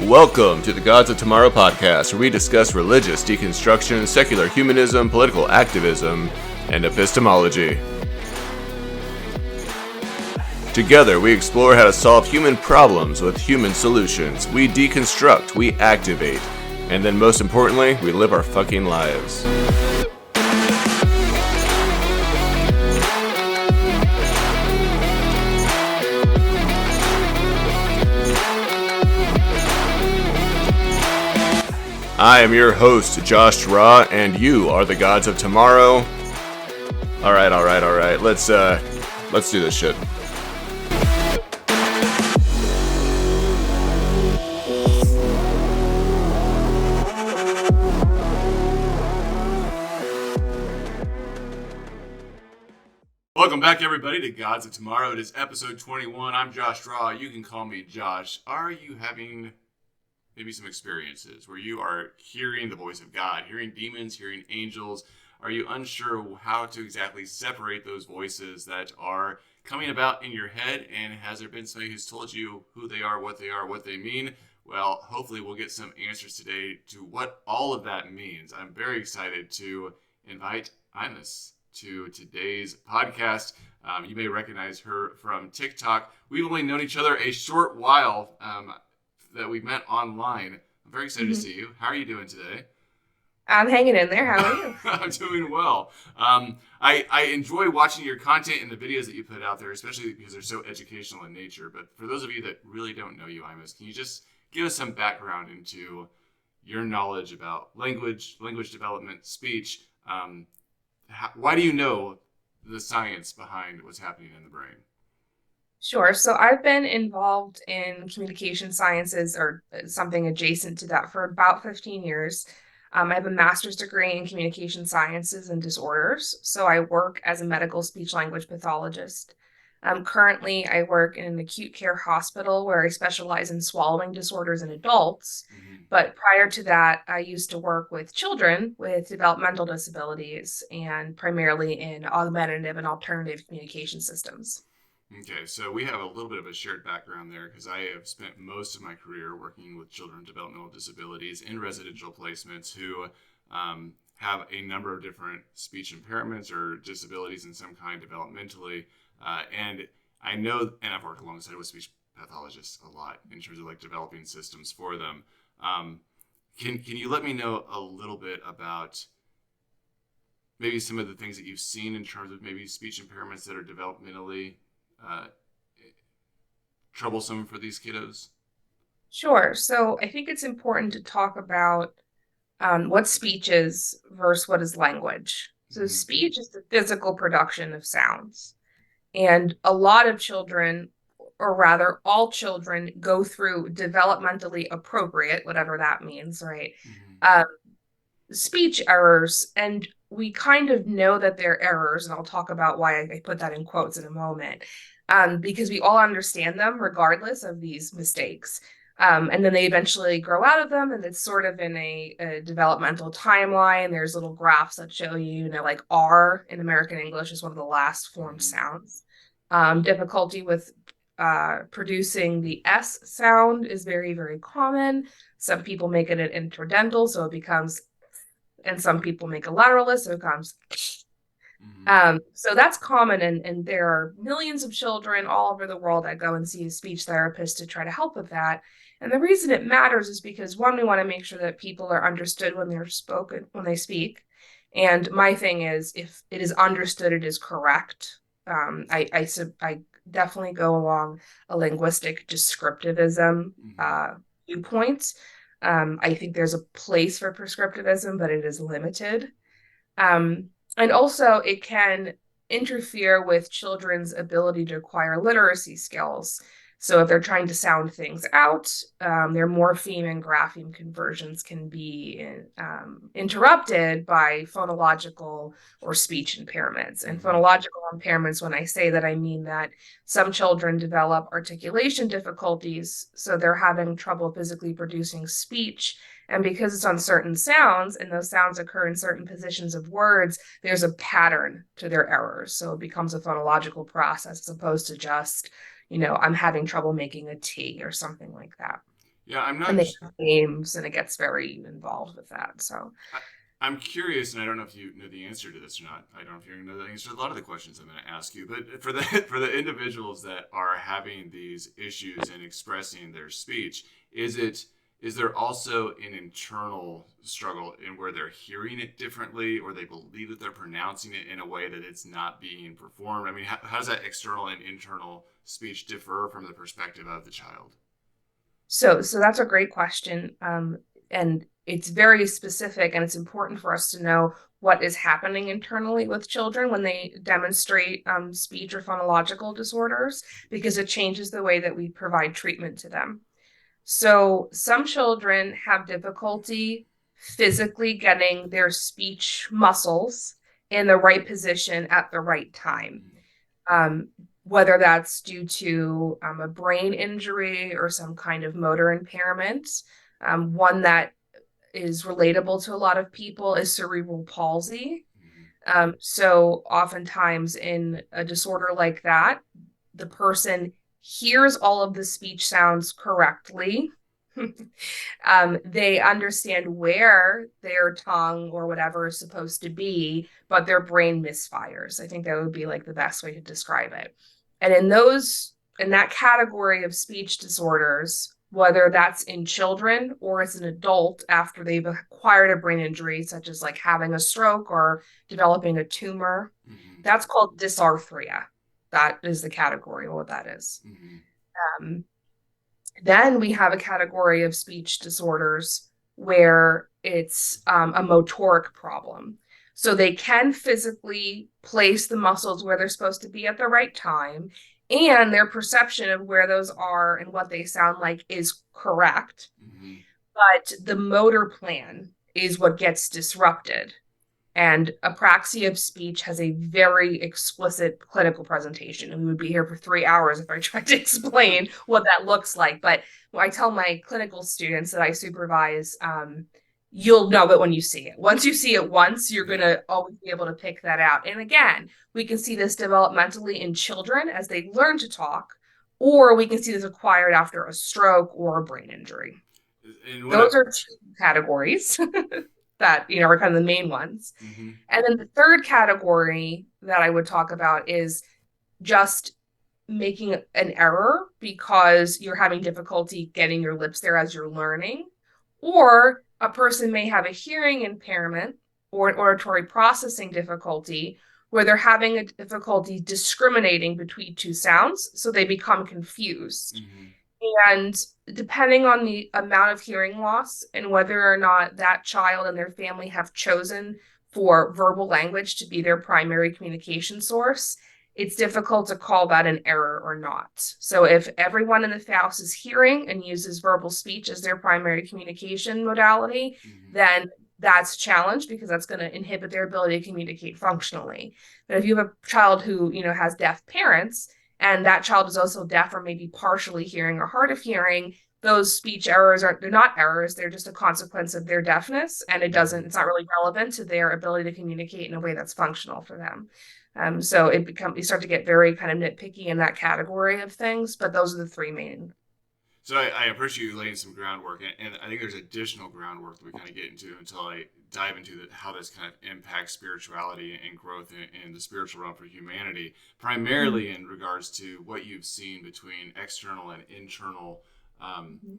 Welcome to the Gods of Tomorrow podcast, where we discuss religious deconstruction, secular humanism, political activism, and epistemology. Together, we explore how to solve human problems with human solutions. We deconstruct, we activate, and then most importantly, we live our fucking lives. I am your host, Josh, and you are the Gods of Tomorrow. All right. Let's do this shit. Welcome back, everybody, to Gods of Tomorrow. It is episode 21. I'm Josh Raw. You can call me Josh. Are you having maybe some experiences where you are hearing the voice of God, hearing demons, hearing angels? Are you unsure how to exactly separate those voices that are coming about in your head? And has there been somebody who's told you who they are, what they mean? Well, hopefully we'll get some answers today to what all of that means. I'm very excited to invite Imas to today's podcast. You may recognize her from TikTok. We've only known each other a short while, that we met online. I'm very excited to see you. How are you doing today? I'm hanging in there. How are you? I'm doing well. I enjoy watching your content and the videos that you put out there, especially because they're so educational in nature. But for those of you that really don't know you, Imas, can you just give us some background into your knowledge about language development, speech? Why do you know the science behind what's happening in the brain? Sure. So I've been involved in communication sciences or something adjacent to that for about 15 years. I have a master's degree in communication sciences and disorders. So I work as a medical speech language pathologist. Currently, I work in an acute care hospital where I specialize in swallowing disorders in adults. But prior to that, I used to work with children with developmental disabilities and primarily in augmentative and alternative communication systems. Okay, so we have a little bit of a shared background there because I have spent most of my career working with children with developmental disabilities in residential placements who have a number of different speech impairments or disabilities in some kind developmentally. And I know, and I've worked alongside with speech pathologists a lot in terms of like developing systems for them. Can you let me know a little bit about maybe some of the things that you've seen in terms of maybe speech impairments that are developmentally troublesome for these kiddos? Sure. So I think it's important to talk about what speech is versus what is language. So speech is the physical production of sounds. And a lot of children, or rather all children, go through developmentally appropriate, whatever that means, right? Speech errors. And we kind of know that they're errors, and I'll talk about why I put that in quotes in a moment, because we all understand them regardless of these mistakes. And then they eventually grow out of them, and it's sort of in a developmental timeline. There's little graphs that show you, like R in American English is one of the last formed sounds. Difficulty with producing the S sound is very, very common. Some people make it an interdental, so it becomes, and some people make a lateralist, so it becomes. So that's common, and there are millions of children all over the world that go and see a speech therapist to try to help with that. And the reason it matters is because, one, we want to make sure that people are understood when they speak. And my thing is, if it is understood, it is correct. I definitely go along a linguistic descriptivism viewpoint. I think there's a place for prescriptivism, but it is limited. And also, it can interfere with children's ability to acquire literacy skills. So if they're trying to sound things out, their morpheme and grapheme conversions can be interrupted by phonological or speech impairments. And phonological impairments, when I say that, I mean that some children develop articulation difficulties, so they're having trouble physically producing speech. And because it's on certain sounds, and those sounds occur in certain positions of words, there's a pattern to their errors. So it becomes a phonological process as opposed to just, I'm having trouble making a T or something like that. Yeah, I'm And not. they have games, and it gets very involved with that. So, I, I'm curious, and I don't know if you know the answer to this or not. I don't know if you know the answer to a lot of the questions I'm going to ask you. But for the for the individuals that are having these issues in expressing their speech, is it is there also an internal struggle in where they're hearing it differently, or they believe that they're pronouncing it in a way that it's not being performed? I mean, how does that external and internal speech differ from the perspective of the child? so that's a great question. And it's very specific, and it's important for us to know what is happening internally with children when they demonstrate speech or phonological disorders, because it changes the way that we provide treatment to them. So some children have difficulty physically getting their speech muscles in the right position at the right time, um, whether that's due to a brain injury or some kind of motor impairment. One that is relatable to a lot of people is cerebral palsy. Mm-hmm. So oftentimes in a disorder like that, the person hears all of the speech sounds correctly. They understand where their tongue or whatever is supposed to be, but their brain misfires. I think that would be like the best way to describe it. And in that category of speech disorders, whether that's in children or as an adult after they've acquired a brain injury, such as like having a stroke or developing a tumor, Mm-hmm. that's called dysarthria. That is the category of what that is. Mm-hmm. Um, then we have a category of speech disorders where it's a motoric problem. So they can physically place the muscles where they're supposed to be at the right time, and their perception of where those are and what they sound like is correct. Mm-hmm. But the motor plan is what gets disrupted. And apraxia of speech has a very explicit clinical presentation. And we would be here for 3 hours if I tried to explain what that looks like. But I tell my clinical students that I supervise, you'll know it when you see it. Once you see it once, you're going Yeah. to always be able to pick that out. And again, we can see this developmentally in children as they learn to talk, or we can see this acquired after a stroke or a brain injury. And when I, Those are two categories that, are kind of the main ones. mm-hmm. And then the third category that I would talk about is just making an error because you're having difficulty getting your lips there as you're learning, or a person may have a hearing impairment or an auditory processing difficulty where they're having a difficulty discriminating between two sounds, so they become confused. Mm-hmm. And depending on the amount of hearing loss and whether or not that child and their family have chosen for verbal language to be their primary communication source, it's difficult to call that an error or not. So if everyone in the house is hearing and uses verbal speech as their primary communication modality, Mm-hmm. then that's challenged because that's going to inhibit their ability to communicate functionally. But if you have a child who, has deaf parents, and that child is also deaf or maybe partially hearing or hard of hearing, those speech errors they're not errors, they're just a consequence of their deafness, and Mm-hmm. it's not really relevant to their ability to communicate in a way that's functional for them. So you start to get very kind of nitpicky in that category of things, but those are the three main. So I appreciate you laying some groundwork, and I think there's additional groundwork that we kind of get into until I dive into how this kind of impacts spirituality and growth in the spiritual realm for humanity, primarily in regards to what you've seen between external and internal um, Mm-hmm.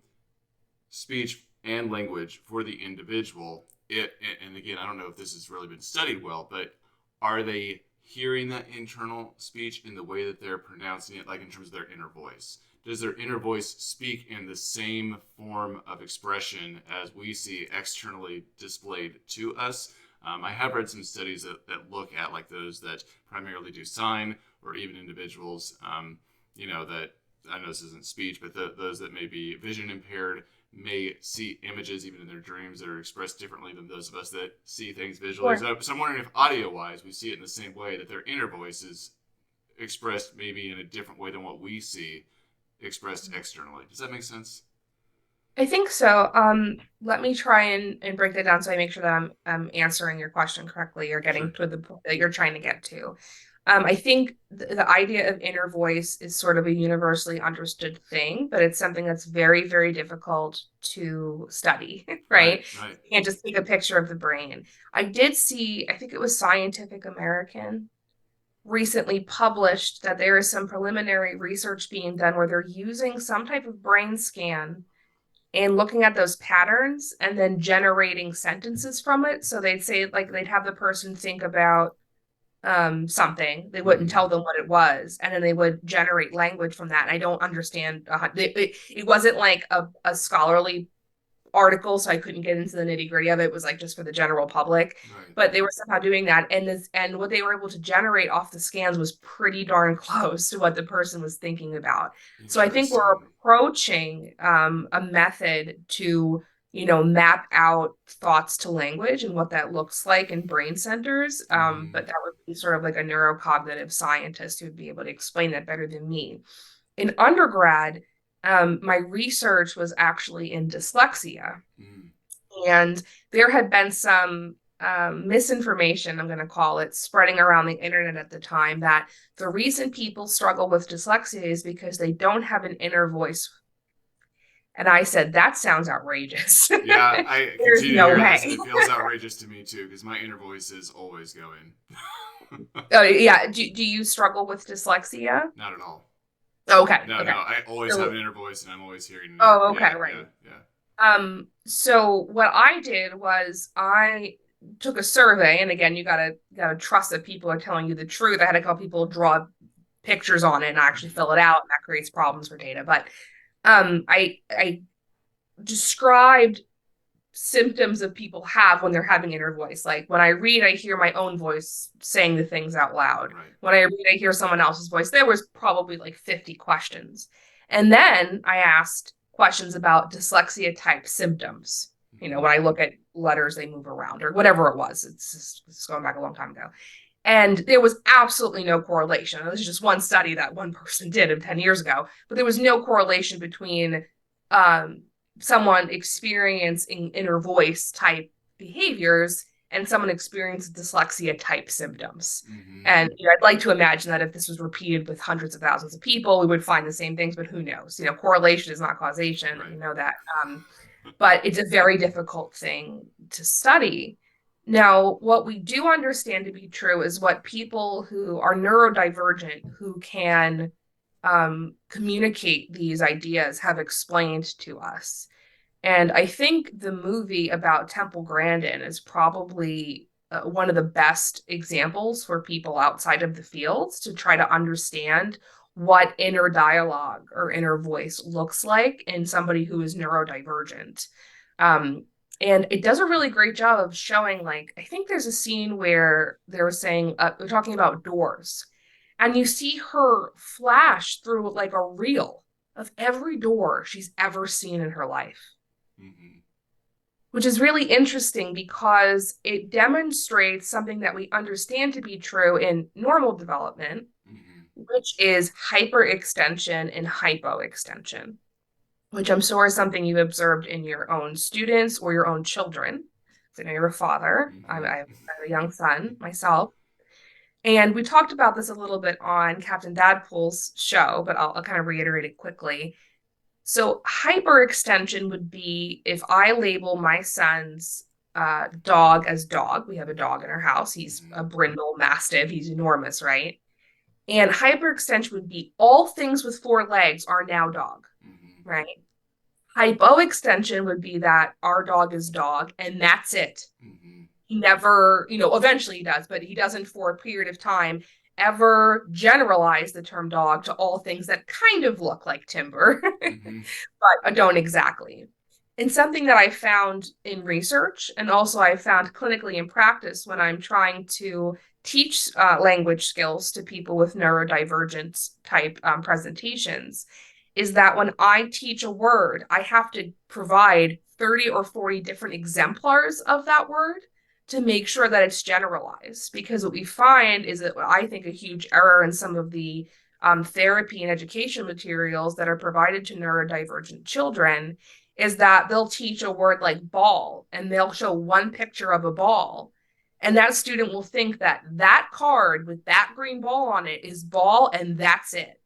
speech and language for the individual. And again, I don't know if this has really been studied well, but are they hearing that internal speech in the way that they're pronouncing it, like in terms of their inner voice? Does their inner voice speak in the same form of expression as we see externally displayed to us? I have read some studies that look at like those that primarily do sign, or even individuals, that I know this isn't speech, but those that may be vision impaired may see images even in their dreams that are expressed differently than those of us that see things visually. Sure. So I'm wondering if audio wise we see it in the same way, that their inner voice is expressed maybe in a different way than what we see expressed externally. Does that make sense? I think so. Let me try and break that down so I make sure that I'm answering your question correctly or getting Sure. to the point that you're trying to get to. I think the idea of inner voice is sort of a universally understood thing, but it's something that's very, very difficult to study, Right, right? right. You can't just take a picture of the brain. I did see, I think it was Scientific American recently published that there is some preliminary research being done where they're using some type of brain scan and looking at those patterns and then generating sentences from it. So they'd say, like, they'd have the person think about something. They wouldn't Mm-hmm. tell them what it was, and then they would generate language from that. And I don't understand. It wasn't like a scholarly article, so I couldn't get into the nitty gritty of it. It was like just for the general public. Right. But they were somehow doing that, and what they were able to generate off the scans was pretty darn close to what the person was thinking about. So I think we're Interesting. approaching a method to, map out thoughts to language and what that looks like in brain centers. Mm-hmm. But that would be sort of like a neurocognitive scientist who would be able to explain that better than me. In undergrad, my research was actually in dyslexia. Mm-hmm. And there had been some misinformation, I'm going to call it, spreading around the internet at the time that the reason people struggle with dyslexia is because they don't have an inner voice. And I said, that sounds outrageous. Yeah, I There's continue to no hear this, and way. it feels outrageous to me too, because my inner voice is always going. Oh, yeah. Do you struggle with dyslexia? Not at all. Okay. No, no. Okay. I always have So, an inner voice, and I'm always hearing an inner. oh, okay. Yeah, yeah, Right. yeah. So what I did was I took a survey, and again, you gotta trust that people are telling you the truth. I had a couple people draw pictures on it and actually Mm-hmm. fill it out, and that creates problems for data. But I described symptoms of people have when they're having inner voice. Like when I read, I hear my own voice saying the things out loud. Right. When I read, I hear someone else's voice. There was probably like 50 questions. And then I asked questions about dyslexia type symptoms. Mm-hmm. When I look at letters, they move around or whatever it was. It's going back a long time ago. And there was absolutely no correlation. This is just one study that one person did of 10 years ago, but there was no correlation between um, someone experiencing inner voice type behaviors and someone experiencing dyslexia type symptoms. Mm-hmm. And I'd like to imagine that if this was repeated with hundreds of thousands of people, we would find the same things, but who knows? Correlation is not causation. Right. We know that. But it's a very difficult thing to study. Now, what we do understand to be true is what people who are neurodivergent, who can communicate these ideas, have explained to us. And I think the movie about Temple Grandin is probably one of the best examples for people outside of the fields to try to understand what inner dialogue or inner voice looks like in somebody who is neurodivergent. Um, and it does a really great job of showing, like, I think there's a scene where they were saying, they're talking about doors, and you see her flash through like a reel of every door she's ever seen in her life, Mm-hmm. which is really interesting because it demonstrates something that we understand to be true in normal development, Mm-hmm. which is hyperextension and hypoextension, which I'm sure is something you've observed in your own students or your own children. So I know you're a father. I have a young son myself. And we talked about this a little bit on Captain Dadpool's show, but I'll kind of reiterate it quickly. So hyperextension would be if I label my son's dog as dog. We have a dog in our house. He's Mm-hmm. a brindle mastiff. He's enormous, right? And hyperextension would be all things with four legs are now dog, Mm-hmm. right? Hypoextension would be that our dog is dog and that's it. Mm-hmm. He never, eventually he does, but he doesn't for a period of time ever generalize the term dog to all things that kind of look like timber, Mm-hmm. but don't exactly. And something that I found in research, and also I found clinically in practice when I'm trying to teach language skills to people with neurodivergent type presentations, is that when I teach a word, I have to provide 30 or 40 different exemplars of that word to make sure that it's generalized. Because what we find is that I think a huge error in some of the therapy and education materials that are provided to neurodivergent children is that they'll teach a word like ball and they'll show one picture of a ball. And that student will think that that card with that green ball on it is ball and that's it.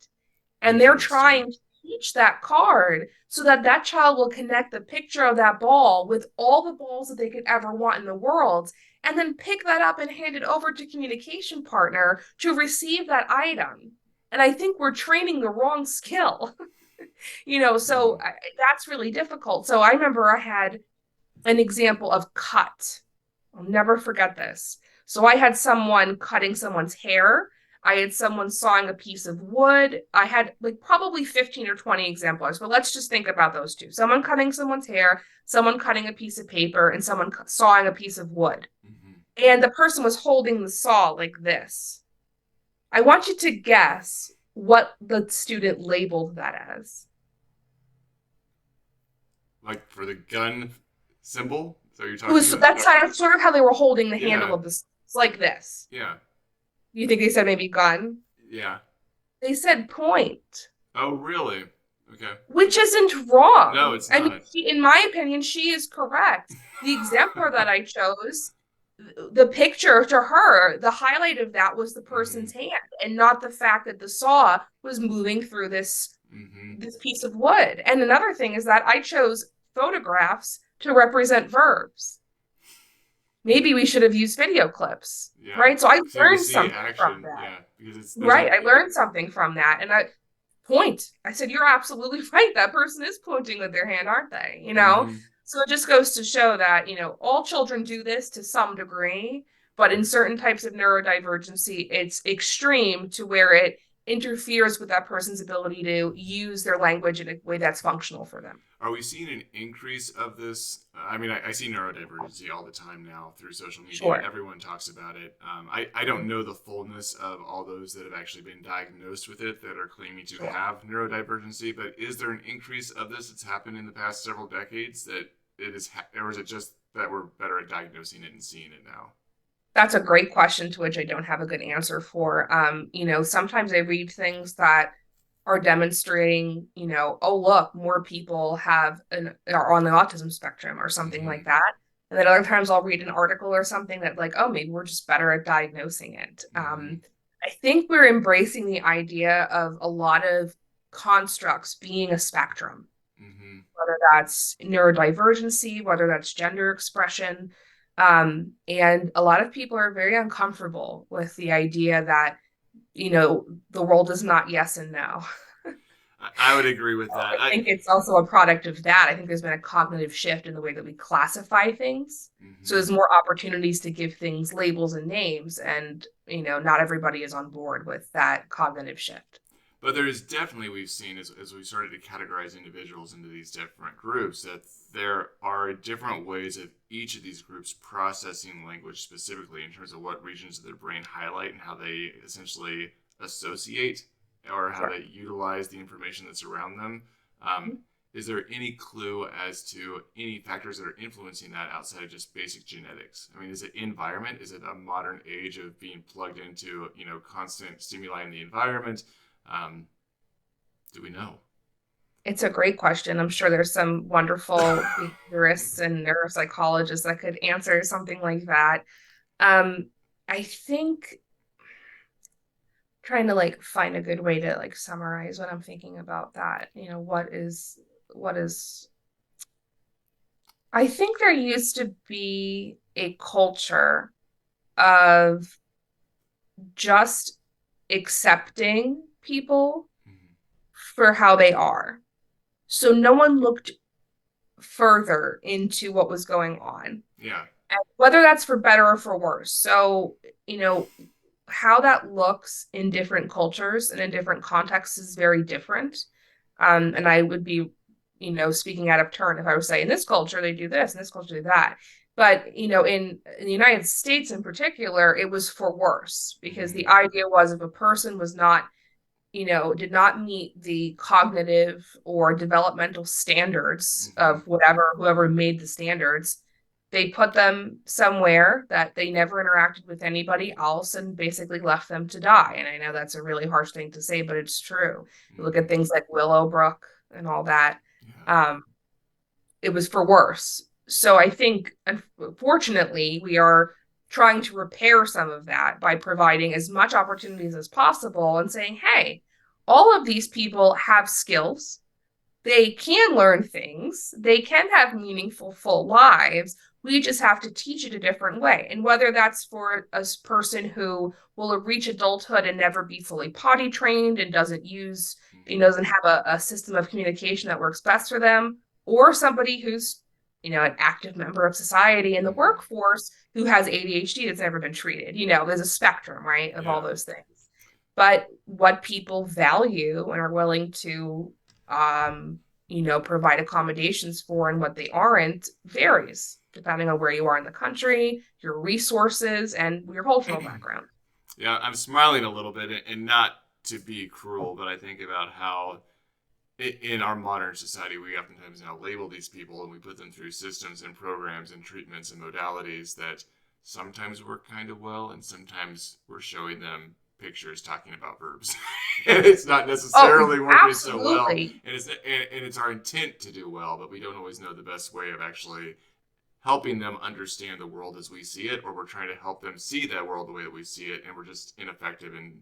And they're Interesting. trying to teach that card so that that child will connect the picture of that ball with all the balls that they could ever want in the world, and then pick that up and hand it over to communication partner to receive that item. And I think we're training the wrong skill. So Hmm. that's really difficult. So I remember I had an example of cut. I'll never forget this. So I had someone cutting someone's hair. I had someone sawing a piece of wood. I had like probably 15 or 20 exemplars, but let's just think about those two. Someone cutting someone's hair, someone cutting a piece of paper, and someone sawing a piece of wood. Hmm. And the person was holding the saw like this. I want you to guess what the student labeled that as. Like for the gun symbol? Is that what you're It talking was about? that's kind of sort of how they were holding the handle Yeah. of this. It's like this. Yeah. You think they said maybe gun? Yeah. They said point, Oh, really? Okay. which isn't No, wrong. it's I mean, not. in my opinion, she is correct. The exemplar that I chose, the picture to her, the highlight of that was the Hmm. person's hand and not the fact that the saw was moving through Hmm. this piece of wood. And another thing is that I chose photographs to represent verbs. Maybe we should have used video clips, Yeah. right? So I So you can learned see something from action. that. Yeah. Because there's a, Right. I learned something from that. And I point. I said, you're absolutely right. That person is pointing with their hand, aren't they? hmm. So it just goes to show that, all children do this to some degree, but in certain types of neurodivergency, it's extreme to where it interferes with that person's ability to use their language in a way that's functional for them. Are we seeing an increase of this? I mean, I see neurodivergency all the time now through social media. Sure. Everyone talks about it. I don't know the fullness of all those that have actually been diagnosed with it that are claiming to Sure. have neurodivergency, but is there an increase of this that's happened in the past several decades that it is, or is it just that we're better at diagnosing it and seeing it now? That's a great question to which I don't have a good answer for. Sometimes I read things that are demonstrating, oh look, more people are on the autism spectrum or something Mm-hmm. like that. And then other times I'll read an article or something that like, oh, maybe we're just better at diagnosing it. Mm-hmm. I think we're embracing the idea of a lot of constructs being a spectrum, Mm-hmm. whether that's neurodivergency, whether that's gender expression. And a lot of people are very uncomfortable with the idea that, the world is not yes and no. I would agree with that. I think it's also a product of that. I think there's been a cognitive shift in the way that we classify things. So mm-hmm. there's more opportunities to give things labels and names, and not everybody is on board with that cognitive shift. But there is definitely, we've seen as we started to categorize individuals into these different groups, that there are different ways of each of these groups processing language specifically in terms of what regions of their brain highlight and how they essentially associate or how Sure. they utilize the information that's around them. Um, is there any clue as to any factors that are influencing that outside of just basic genetics? I mean, is it environment? Is it a modern age of being plugged into, constant stimuli in the environment? Um, do we know? It's a great question. I'm sure there's some wonderful behaviorists and neuropsychologists that could answer something like that. Um, I think trying to like find a good way to like summarize what I'm thinking about that. What is I think there used to be a culture of just accepting people Mhm. for how they are. So no one looked further into what was going on, Yeah. and whether that's for better or for worse. So, you know, how that looks in different cultures and in different contexts is very different. And I would be, speaking out of turn if I was saying in this culture they do this, in this culture they do that. But in the United States in particular, it was for worse because Mm-hmm. the idea was if a person was not, did not meet the cognitive or developmental standards Mm-hmm. of whoever made the standards, they put them somewhere that they never interacted with anybody else and basically left them to die. And I know that's a really harsh thing to say, but it's true. You look Mm-hmm. at things like Willowbrook and all that. Yeah. Um, it was for worse. So I think, unfortunately, we are trying to repair some of that by providing as much opportunities as possible and saying, hey, all of these people have skills. They can learn things. They can have meaningful, full lives. We just have to teach it a different way. And whether that's for a person who will reach adulthood and never be fully potty trained and doesn't have a system of communication that works best for them, or somebody who's, an active member of society in the Mm-hmm. workforce who has ADHD that's never been treated. There's a spectrum, right, of all Yeah. those things. But what people value and are willing to um, provide accommodations for and what they aren't varies depending on where you are in the country, your resources, and your cultural background. Yeah, I'm smiling a little bit, and not to be cruel, but I think about how in our modern society we oftentimes now label these people and we put them through systems and programs and treatments and modalities that sometimes work kind of well, and sometimes we're showing them pictures talking about verbs and it's not Oh, necessarily working so well, absolutely. and it's our intent to do well, but we don't always know the best way of actually helping them understand the world as we see it, or we're trying to help them see that world the way that we see it, and we're just ineffective in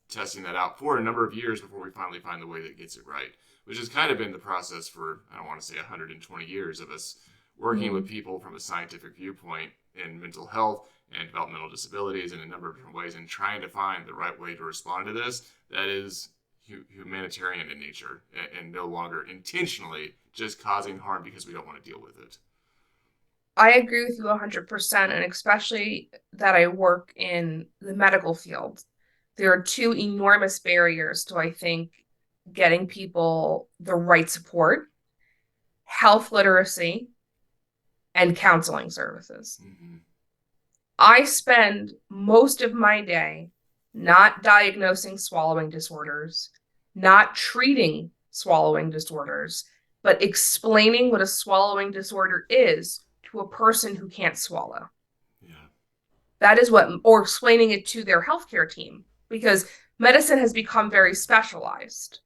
testing that out for a number of years before we finally find the way that gets it right, which has kind of been the process for, I don't want to say 120 years of us working with people from a scientific viewpoint in mental health and developmental disabilities in a number of different ways, and trying to find the right way to respond to this that is humanitarian in nature, and no longer intentionally just causing harm because we don't want to deal with it. I agree with you 100%, and especially that I work in the medical field. There are two enormous barriers to, I think, getting people the right support: health literacy and counseling services. Mm-hmm. I spend most of my day not diagnosing swallowing disorders, not treating swallowing disorders, but explaining what a swallowing disorder is to a person who can't swallow. Yeah. That is what, or explaining it to their healthcare team, because medicine has become very specialized.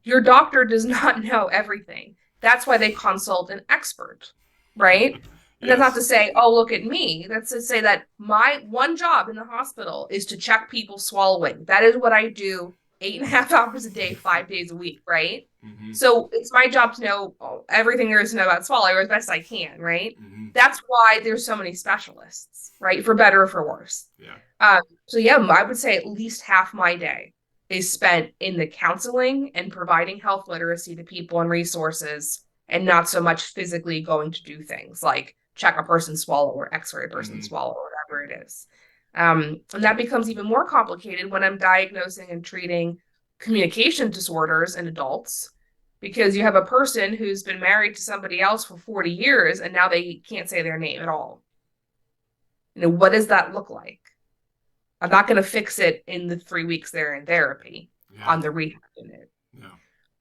Your doctor does not know everything. That's why they consult an expert, right? And that's not Yes. to say, oh, look at me. That's to say that my one job in the hospital is to check people swallowing. That is what I do 8.5 hours a day, 5 days a week, right? Mm-hmm. So it's my job to know everything there is to know about swallowing as best I can, right? Mm-hmm. That's why there's so many specialists, right? For better or for worse. Yeah. So yeah, I would say at least half my day is spent in the counseling and providing health literacy to people and resources, and not so much physically going to do things like check a person's swallow or x-ray a person's Mm-hmm. swallow or whatever it is. And that becomes even more complicated when I'm diagnosing and treating communication disorders in adults, because you have a person who's been married to somebody else for 40 years and now they can't say their name at all. What does that look like? I'm not going to fix it in the 3 weeks they're in therapy Yeah. on the rehab unit. No.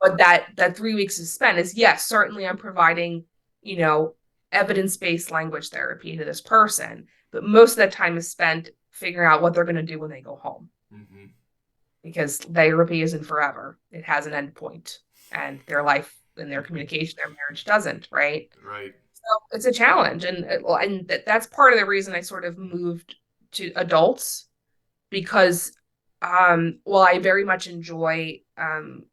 But that 3 weeks is spent is, yes, certainly I'm providing, you know, evidence-based language therapy to this person, but most of that time is spent figuring out what they're going to do when they go home, Mm-hmm. because therapy isn't forever. It has an end point, and their life and their communication, their marriage doesn't, right? Right. So it's a challenge, and that's part of the reason I sort of moved to adults, because while I very much enjoy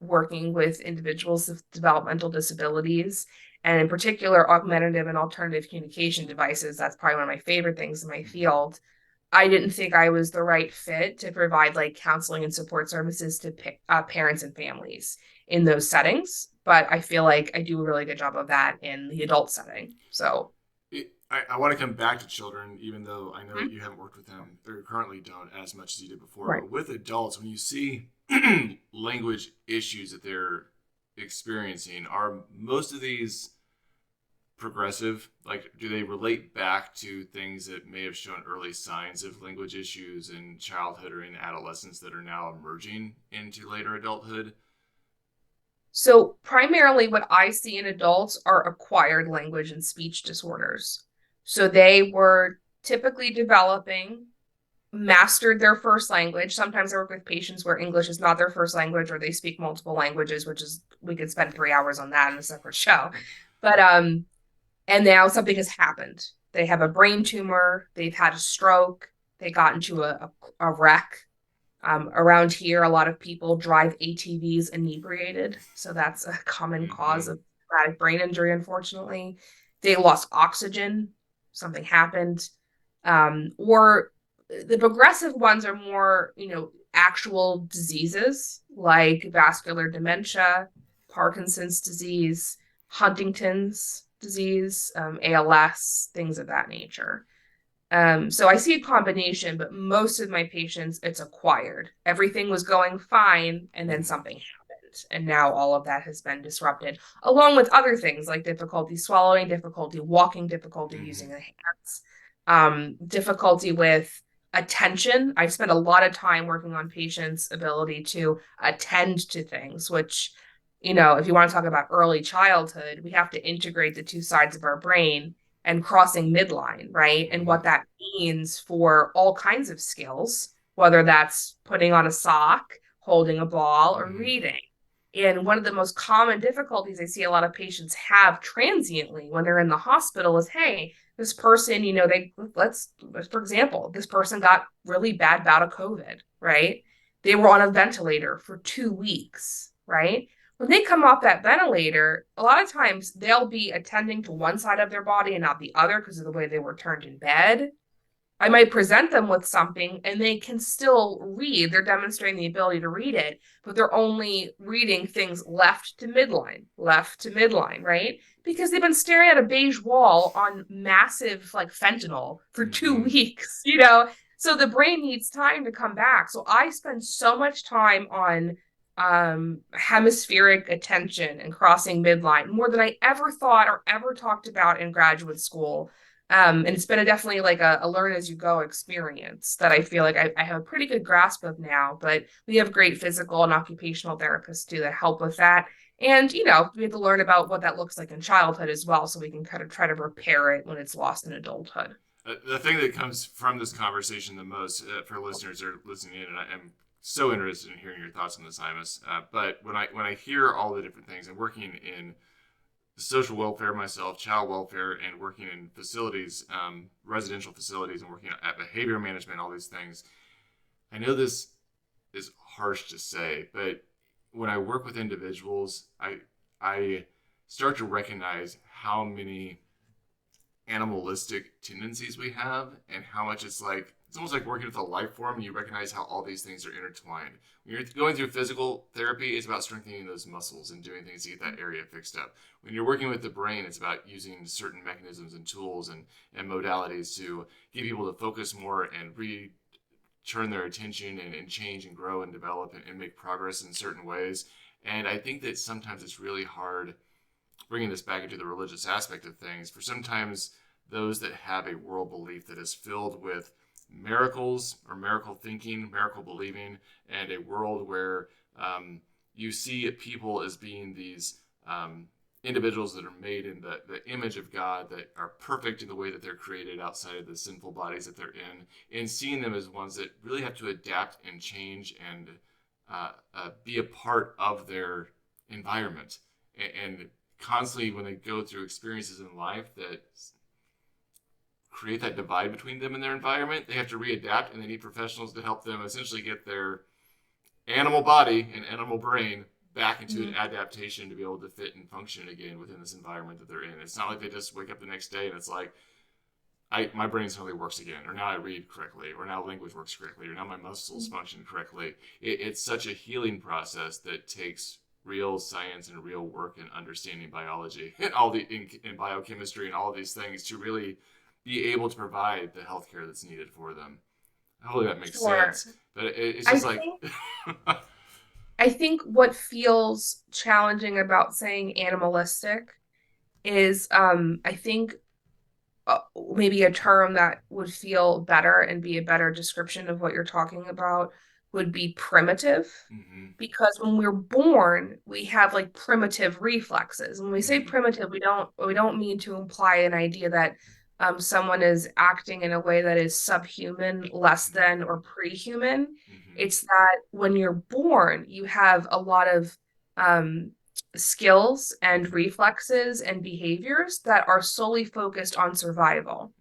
working with individuals with developmental disabilities, and in particular augmentative and alternative communication devices, that's probably one of my favorite things in my Mm-hmm. field. I didn't think I was the right fit to provide like counseling and support services to parents and families in those settings, but I feel like I do a really good job of that in the adult setting. So, I want to come back to children, even though I know mhm, that you haven't worked with them or currently don't as much as you did before. right. But with adults, when you see language issues that they're experiencing, are most of these progressive? Like, do they relate back to things that may have shown early signs of language issues in childhood or in adolescence that are now emerging into later adulthood? So, primarily, what I see in adults are acquired language and speech disorders. So, they were typically developing, mastered their first language. Sometimes I work with patients where English is not their first language, or they speak multiple languages, which is, we could spend 3 hours on that in a separate show. But and now something has happened. They have a brain tumor, they've had a stroke, they got into a wreck. Around here, a lot of people drive ATVs inebriated, so that's a common cause Mm-hmm. of traumatic brain injury, unfortunately. They lost oxygen, something happened. Or the progressive ones are more, actual diseases like vascular dementia, Parkinson's disease, Huntington's disease, ALS, things of that nature. So I see a combination, but most of my patients, it's acquired. Everything was going fine, and then Mm-hmm. something happened. And now all of that has been disrupted, along with other things like difficulty swallowing, difficulty walking, difficulty using Mm-hmm. the hands, difficulty with attention. I spend a lot of time working on patients' ability to attend to things, which, if you want to talk about early childhood, we have to integrate the two sides of our brain and crossing midline, right? And Mm-hmm. what that means for all kinds of skills, whether that's putting on a sock, holding a ball, or Mm-hmm. reading. And one of the most common difficulties I see a lot of patients have transiently when they're in the hospital is, hey, this person, for example, this person got really bad bout of COVID, right? They were on a ventilator for 2 weeks, right? When they come off that ventilator, a lot of times they'll be attending to one side of their body and not the other because of the way they were turned in bed. I might present them with something and they can still read. They're demonstrating the ability to read it, but they're only reading things left to midline, right? Because they've been staring at a beige wall on massive like fentanyl for two Mm-hmm. weeks, So the brain needs time to come back. So I spend so much time on hemispheric attention and crossing midline more than I ever thought or ever talked about in graduate school. And it's been definitely like a learn as you go experience that I feel like I have a pretty good grasp of now. But we have great physical and occupational therapists too that help with that. And, we have to learn about what that looks like in childhood as well, so we can kind of try to repair it when it's lost in adulthood. The thing that comes from this conversation the most for listeners that are listening in, and I'm so interested in hearing your thoughts on this, Imus. But when I hear all the different things and working in social welfare myself, child welfare, and working in facilities, residential facilities, and working at behavior management, all these things, I know this is harsh to say, but when I work with individuals, I start to recognize how many animalistic tendencies we have and how much it's almost like working with a life form and you recognize how all these things are intertwined. When you're going through physical therapy, it's about strengthening those muscles and doing things to get that area fixed up. When you're working with the brain, it's about using certain mechanisms and tools and modalities to get people to focus more and turn their attention and change and grow and develop and make progress in certain ways. And I think that sometimes it's really hard bringing this back into the religious aspect of things, for sometimes those that have a world belief that is filled with miracles or miracle thinking, miracle believing, and a world where you see people as being these individuals that are made in the image of God, that are perfect in the way that they're created outside of the sinful bodies that they're in, and seeing them as ones that really have to adapt and change and be a part of their environment. And constantly, when they go through experiences in life that create that divide between them and their environment, they have to readapt, and they need professionals to help them essentially get their animal body and animal brain back into an Mhm. adaptation to be able to fit and function again within this environment that they're in. It's not like they just wake up the next day and it's like, my brain suddenly works again, or now I read correctly, or now language works correctly, or now my muscles function correctly. It's such a healing process that takes real science and real work and understanding biology and in biochemistry and all of these things to really be able to provide the healthcare that's needed for them. Hopefully that makes Sure. sense. But it's I just like, think I think what feels challenging about saying animalistic is I think maybe a term that would feel better and be a better description of what you're talking about would be primitive. mm-hmm, Because when we're born, we have like primitive reflexes. When we say mm-hmm, primitive, we don't mean to imply an idea that someone is acting in a way that is subhuman, less than, or pre-human. mm-hmm, It's that when you're born, you have a lot of um, skills and mm-hmm, reflexes and behaviors that are solely focused on survival.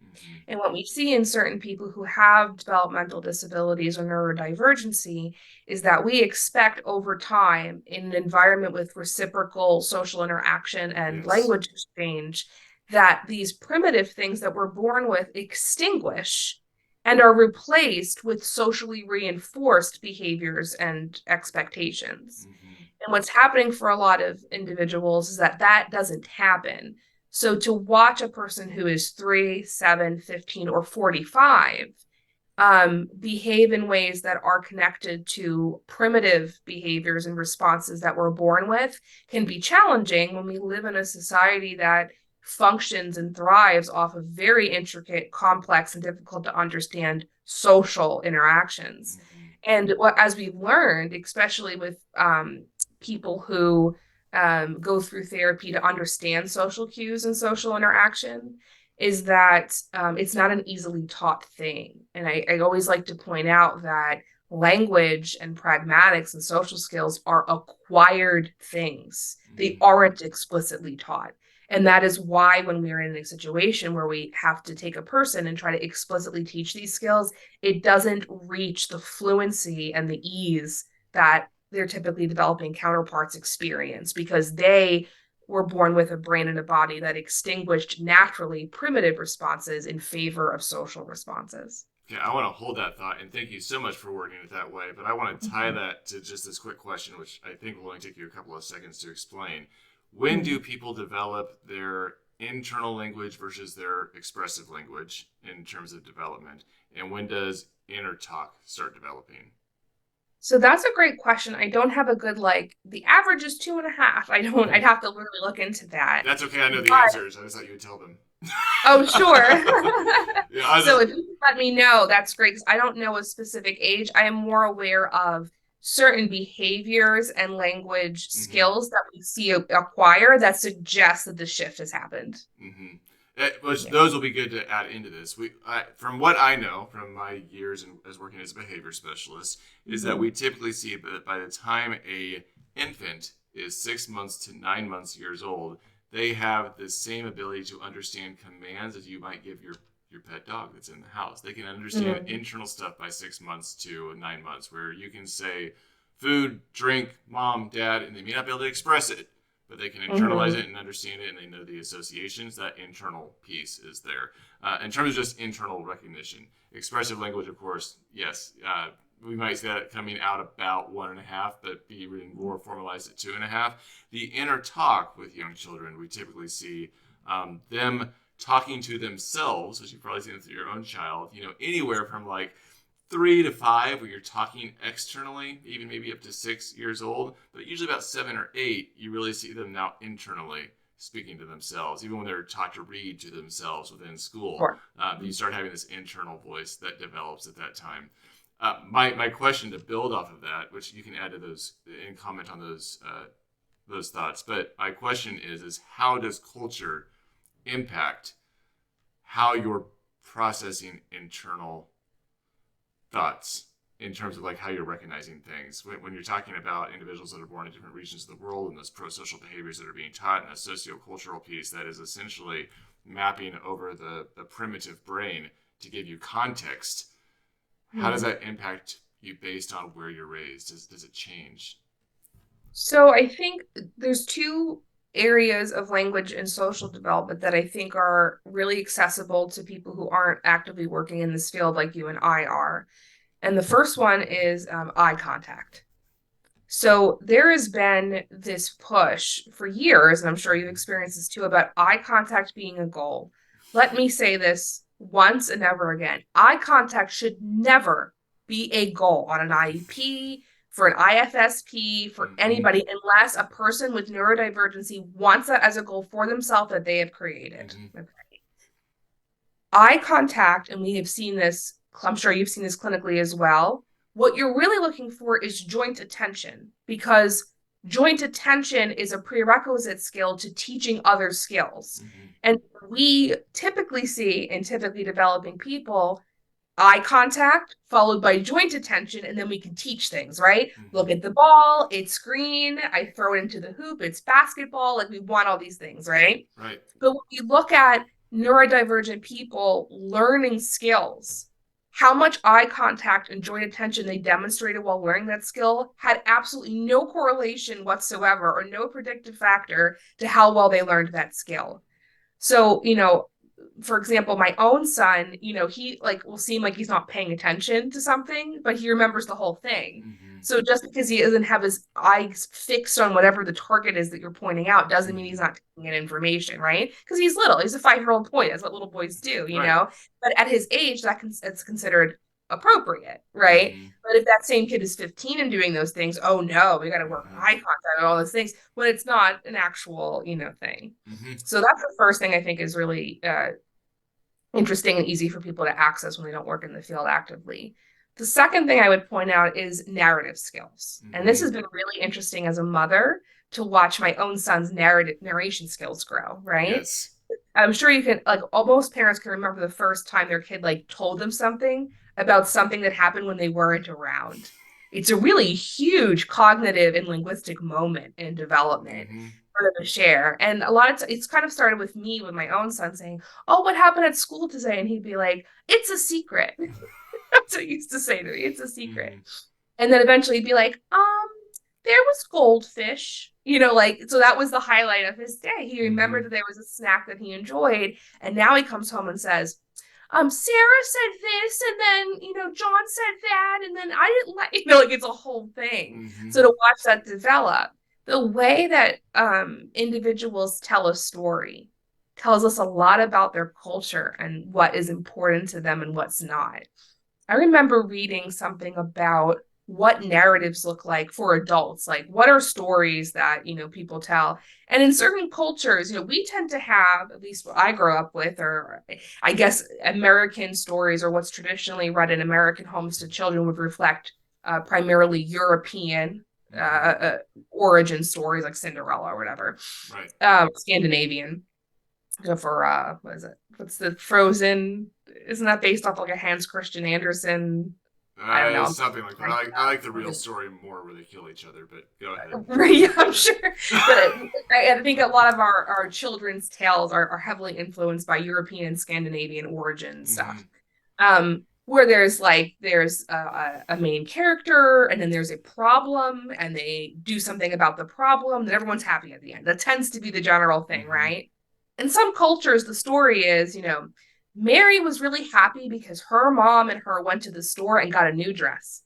And what we see in certain people who have developmental disabilities or neurodivergency is that we expect over time in an environment with reciprocal social interaction and Yes. language exchange that these primitive things that we're born with extinguish and are replaced with socially reinforced behaviors and expectations. Mm-hmm. And what's happening for a lot of individuals is that that doesn't happen. So to watch a person who is 3, 7, 15, or 45 behave in ways that are connected to primitive behaviors and responses that we're born with can be challenging when we live in a society that functions and thrives off of very intricate, complex, and difficult to understand social interactions. Mm-hmm. And as we've learned, especially with people who go through therapy to understand social cues and social interaction, is that it's not an easily taught thing. And I always like to point out that language and pragmatics and social skills are acquired things. They Mm-hmm. aren't explicitly taught. And that is why when we're in a situation where we have to take a person and try to explicitly teach these skills, it doesn't reach the fluency and the ease that their typically developing counterparts experience because they were born with a brain and a body that extinguished naturally primitive responses in favor of social responses. Yeah, I want to hold that thought, and thank you so much for wording it that way. But I want to tie Mhm. that to just this quick question, which I think will only take you a couple of seconds to explain. When Mhm. do people develop their internal language versus their expressive language in terms of development? And when does inner talk start developing? So that's a great question. I don't have a good the average is 2.5. I'd have to really look into that. That's okay. I know the But answers. I just thought you would tell them. oh, sure. Yeah, I was So just. if you let me know, that's great because I don't know a specific age. I am more aware of certain behaviors and language Mhm. skills that we see acquire that suggest that the shift has happened. Which Yeah. those will be good to add into this. From what I know from my years as working as a behavior specialist, is that Mhm. we typically see that by the time a infant is 6 months to 9 months years old, they have the same ability to understand commands as you might give your pet dog that's in the house. They can understand Mhm. internal stuff by 6 months to 9 months, where you can say food, drink, mom, dad, and they may not be able to express it, but they can internalize Mhm. it and understand it, and they know the associations. That internal piece is there. In terms of just internal recognition, expressive language, of course, yes. We might see that coming out about 1.5, but be even more formalized at 2.5. The inner talk with young children, we typically see them talking to themselves, as you've probably seen with your own child, anywhere from like 3 to 5 where you're talking externally, even maybe up to 6 years old, but usually about 7 or 8, you really see them now internally speaking to themselves, even when they're taught to read to themselves within school. Sure. You start having this internal voice that develops at that time. My question to build off of that, which you can add to those and comment on those thoughts, but my question is how does culture impact how you're processing internal thoughts in terms of like how you're recognizing things when you're talking about individuals that are born in different regions of the world and those pro-social behaviors that are being taught and a sociocultural piece that is essentially mapping over the primitive brain to give you context. How does Mhm. that impact you based on where you're raised? Does it change? So I think there's two areas of language and social development that I think are really accessible to people who aren't actively working in this field like you and I are. And the first one is eye contact. So there has been this push for years, and I'm sure you've experienced this too, about eye contact being a goal. Let me say this once and never again. Eye contact should never be a goal on an IEP, for an IFSP, for Mm-hmm. anybody, unless a person with neurodivergency wants that as a goal for themselves that they have created. Mm-hmm. Okay. Eye contact, and we have seen this, I'm sure you've seen this clinically as well. What you're really looking for is joint attention because joint attention is a prerequisite skill to teaching other skills. Mm-hmm. And we typically see in typically developing people eye contact followed by joint attention, and then we can teach things, right? Mm-hmm. Look at the ball, it's green, I throw it into the hoop, it's basketball. Like we want all these things, right? Right. But when you look at neurodivergent people learning skills, how much eye contact and joint attention they demonstrated while learning that skill had absolutely no correlation whatsoever or no predictive factor to how well they learned that skill. So, for example, my own son, he like will seem like he's not paying attention to something, but he remembers the whole thing. Mm-hmm. So just because he doesn't have his eyes fixed on whatever the target is that you're pointing out doesn't mean he's Mm-hmm. not taking in information, right? Because he's little. He's a 5-year-old boy. That's what little boys do. Right. But at his age, it's considered appropriate, right? Mm-hmm. But if that same kid is 15 and doing those things, oh no, we got to work Mm-hmm. eye contact and all those things when it's not an actual, thing. Mm-hmm. So that's the first thing I think is really interesting and easy for people to access when they don't work in the field actively. The second thing I would point out is narrative skills. And this Mm-hmm. has been really interesting as a mother to watch my own son's narration skills grow, right? Yes. I'm sure you can, like, almost parents can remember the first time their kid like told them something about something that happened when they weren't around. It's a really huge cognitive and linguistic moment in development Mm-hmm. for them to share. And a lot of it's kind of started with me with my own son saying, "Oh, what happened at school today?" And he'd be like, "It's a secret." That's what he used to say to me. It's a secret. Mm-hmm. And then eventually he'd be like, there was goldfish. Like, so that was the highlight of his day. He Mm-hmm. remembered that there was a snack that he enjoyed. And now he comes home and says, Sarah said this, and then, John said that, and then I didn't like, like it's a whole thing. Mm-hmm. So to watch that develop, the way that individuals tell a story tells us a lot about their culture and what is important to them and what's not. I remember reading something about what narratives look like for adults. Like, what are stories that, people tell? And in certain cultures, we tend to have, at least what I grew up with, or I guess American stories or what's traditionally read in American homes to children would reflect primarily European uh, Mm-hmm. uh, origin stories like Cinderella or whatever, Right. Scandinavian for what is it? What's the Frozen? Isn't that based off like a Hans Christian Andersen? I don't know. Something like that. I like the real story more where they kill each other, but go ahead. Yeah, I'm sure. But I think a lot of our children's tales are heavily influenced by European and Scandinavian origin Mm-hmm. stuff. Where there's a main character and then there's a problem and they do something about the problem, then everyone's happy at the end. That tends to be the general thing, Mm-hmm. right? In some cultures, the story is, Mary was really happy because her mom and her went to the store and got a new dress.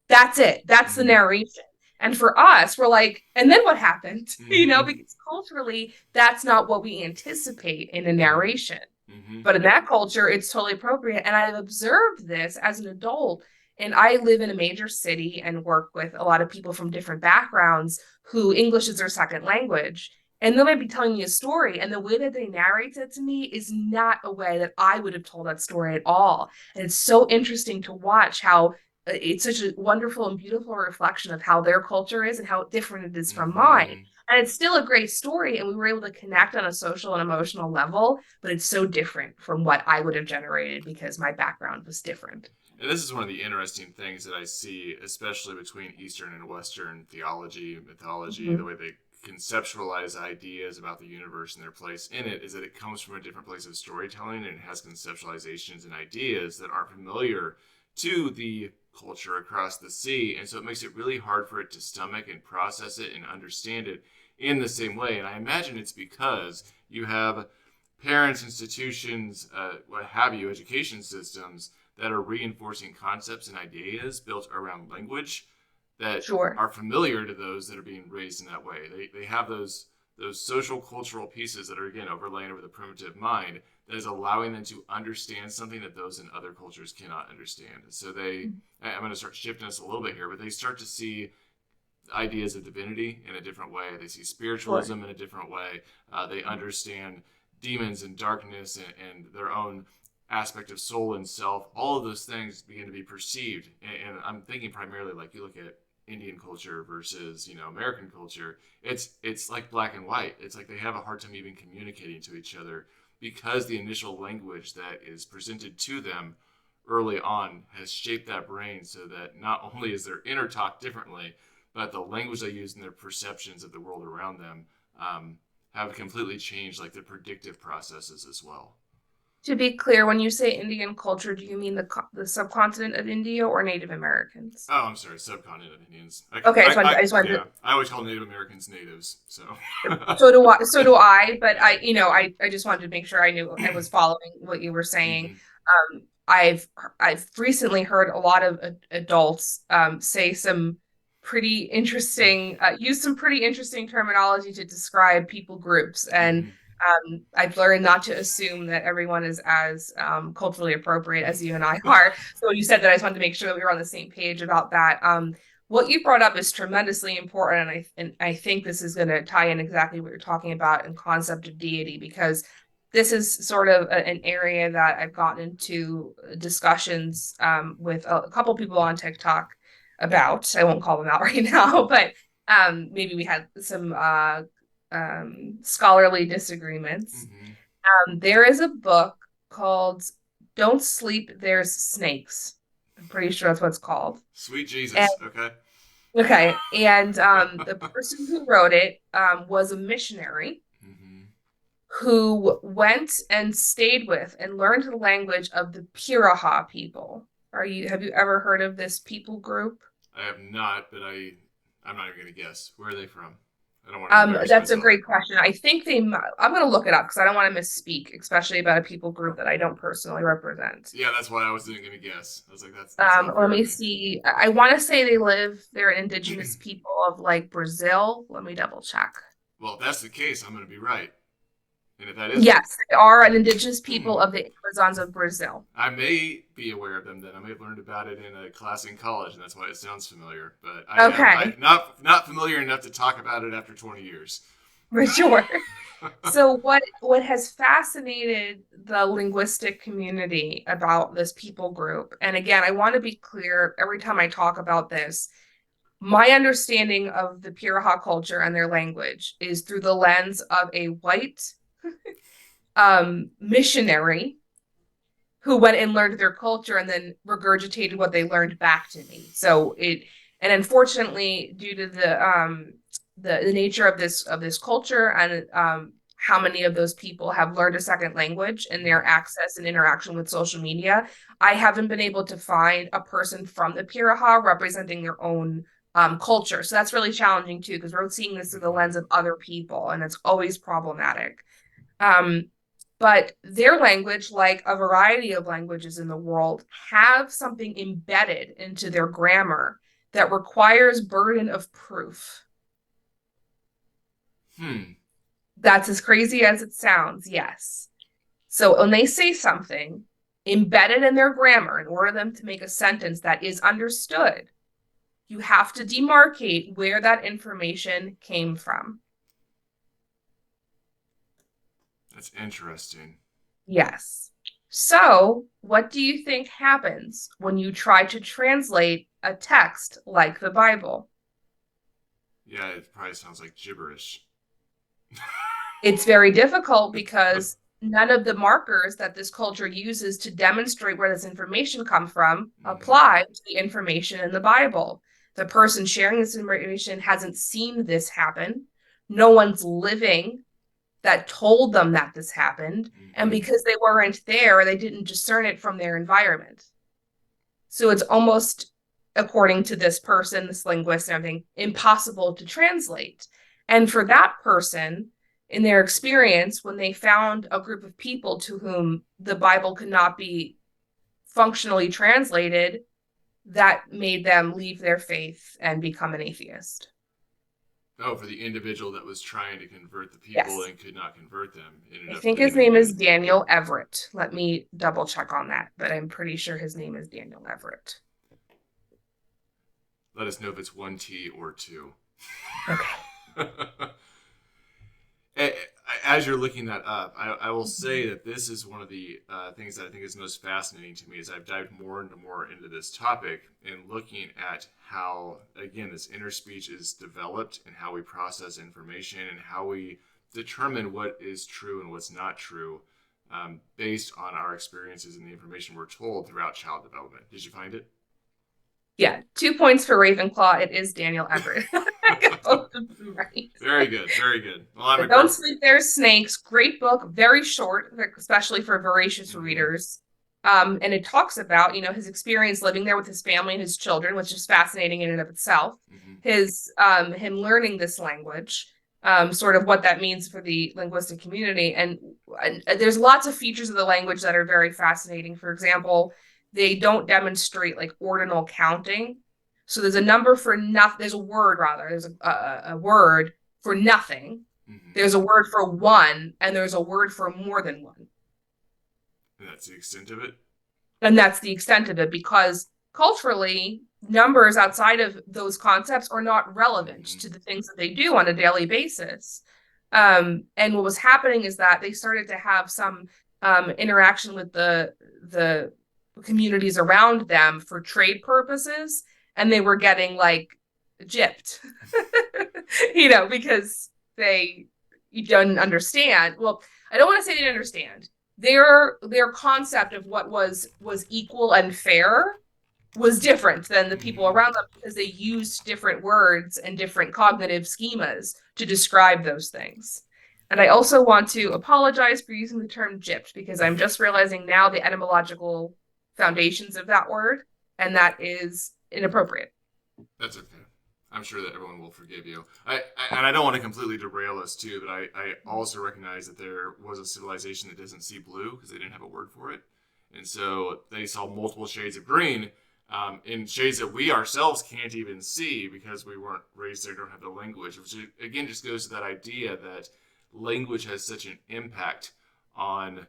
That's it. That's the Mm-hmm. narration. And for us, we're like, and then what happened? Mm-hmm. Because culturally, that's not what we anticipate in a Mm-hmm. narration. Mm-hmm. But in that culture, it's totally appropriate. And I've observed this as an adult. And I live in a major city and work with a lot of people from different backgrounds who English is their second language. And they might be telling me a story, and the way that they narrate it to me is not a way that I would have told that story at all. And it's so interesting to watch how it's such a wonderful and beautiful reflection of how their culture is and how different it is from mine. Mm-hmm. And it's still a great story, and we were able to connect on a social and emotional level, but it's so different from what I would have generated because my background was different. And this is one of the interesting things that I see, especially between Eastern and Western theology, mythology, the Mm-hmm. way they conceptualize ideas about the universe and their place in it, is that it comes from a different place of storytelling and it has conceptualizations and ideas that aren't familiar to the culture across the sea. And so it makes it really hard for it to stomach and process it and understand it in the same way. And I imagine it's because you have parents, institutions, what have you, education systems that are reinforcing concepts and ideas built around language that Sure. are familiar to those that are being raised in that way. They have those social cultural pieces that are again overlaying over the primitive mind that is allowing them to understand something that those in other cultures cannot understand. So I'm going to start shifting us a little bit here, but they start to see ideas of divinity in a different way. They see Sure. spiritualism in a different way. They understand demons and darkness and their own aspect of soul and self. All of those things begin to be perceived. And I'm thinking primarily like you look at Indian culture versus American culture. It's like black and white. It's like they have a hard time even communicating to each other because the initial language that is presented to them early on has shaped that brain so that not only is their inner talk differently, but the language they use and their perceptions of the world around them have completely changed like the predictive processes as well. To be clear, when you say Indian culture, do you mean the subcontinent of India or Native Americans? Oh, I'm sorry, subcontinent Indians. Okay, I just wanted Yeah, I always call Native Americans natives. So. so do I, but I just wanted to make sure I knew I was following what you were saying. Mm-hmm. I've recently heard a lot of adults say some pretty interesting use some pretty interesting terminology to describe people groups, and Mm-hmm. I've learned not to assume that everyone is as culturally appropriate as you and I are. So when you said that, I just wanted to make sure that we were on the same page about that. What you brought up is tremendously important, and I think this is going to tie in exactly what you're talking about in concept of deity, because this is sort of an area that I've gotten into discussions with a couple people on TikTok about. I won't call them out right now, but maybe we had some scholarly disagreements. Mm-hmm. There is a book called Don't Sleep, There's Snakes. I'm pretty sure that's what it's called. Sweet And Jesus. Okay. okay, and the person who wrote it was a missionary Mm-hmm. who went and stayed with and learned the language of the Piraha people. Have you ever heard of this people group? I have not, but I'm not even gonna guess. Where are they from? I don't want to embarrass That's a myself. great question. I think I'm going to look it up because I don't want to misspeak, especially about a people group that I don't personally represent. Yeah, that's why I wasn't gonna guess. I was like, that's not Let fair of me me. see. I want to say they're an indigenous people of like Brazil. Let me double check. Well, if that's the case, I'm gonna be right. And if that isn't, Yes, they are an indigenous people of the Amazons of Brazil. I may be aware of them. Then I may have learned about it in a class in college, and that's why it sounds familiar. But I Okay, not familiar enough to talk about it after 20 years. for sure. So what has fascinated the linguistic community about this people group, and again, I want to be clear every time I talk about this, my understanding of the Piraha culture and their language is through the lens of a white missionary who went and learned their culture and then regurgitated what they learned back to me. And unfortunately, due to the nature of this culture and how many of those people have learned a second language in their access and interaction with social media, I haven't been able to find a person from the Piraha representing their own culture. So that's really challenging too, because we're seeing this through the lens of other people, and it's always problematic. Um, but their language, like a variety of languages in the world, have something embedded into their grammar that requires burden of proof. Hmm. That's as crazy as it sounds, yes. So when they say something embedded in their grammar, in order for them to make a sentence that is understood, you have to demarcate where that information came from. That's interesting. Yes. So, what do you think happens when you try to translate a text like the Bible? Yeah, it probably sounds like gibberish. It's very difficult because none of the markers that this culture uses to demonstrate where this information comes from Mm-hmm. apply to the information in the Bible. The person sharing this information hasn't seen this happen. No one's living that told them that this happened. And Mm-hmm. because they weren't there, they didn't discern it from their environment. So it's almost, according to this person, this linguist and everything, impossible to translate. And for that person, in their experience, when they found a group of people to whom the Bible could not be functionally translated, that made them leave their faith and become an atheist. Oh, for the individual that was trying to convert the people Yes. and could not convert them, ended I up think his leaving name is again. Daniel Everett. Let me double check on that, but I'm pretty sure his name is Daniel Everett. Let us know if it's one T or two. Okay. As you're looking that up, I will say that this is one of the things that I think is most fascinating to me as I've dived more and more into this topic and looking at how, again, this inner speech is developed and how we process information and how we determine what is true and what's not true based on our experiences and the information we're told throughout child development. Did you find it? Yeah, 2 points for Ravenclaw. It is Daniel Everett. both of them right. Very good. Very good. Well, I'm a Don't great. Sleep, There's Snakes. Great book, very short, especially for voracious Mm-hmm. readers. And it talks about, his experience living there with his family and his children, which is fascinating in and of itself. Mm-hmm. Him learning this language, sort of what that means for the linguistic community. And there's lots of features of the language that are very fascinating. For example, they don't demonstrate like ordinal counting. So there's a number for nothing. There's a word rather. There's a word for nothing. Mm-hmm. There's a word for one, and there's a word for more than one. And that's the extent of it. And that's the extent of it because culturally, numbers outside of those concepts are not relevant Mm-hmm. to the things that they do on a daily basis. And what was happening is that they started to have some interaction with the communities around them for trade purposes, and they were getting like gypped, because they you don't understand. Well, I don't want to say they didn't understand. Their concept of what was equal and fair was different than the people Mm-hmm. around them because they used different words and different cognitive schemas to describe those things. And I also want to apologize for using the term gypped because I'm just realizing now the etymological foundations of that word, and that is inappropriate. That's okay. I'm sure that everyone will forgive you. And I don't want to completely derail us too, but I also recognize that there was a civilization that doesn't see blue because they didn't have a word for it, and so they saw multiple shades of green, in shades that we ourselves can't even see because we weren't raised there, don't have the language. Which again just goes to that idea that language has such an impact on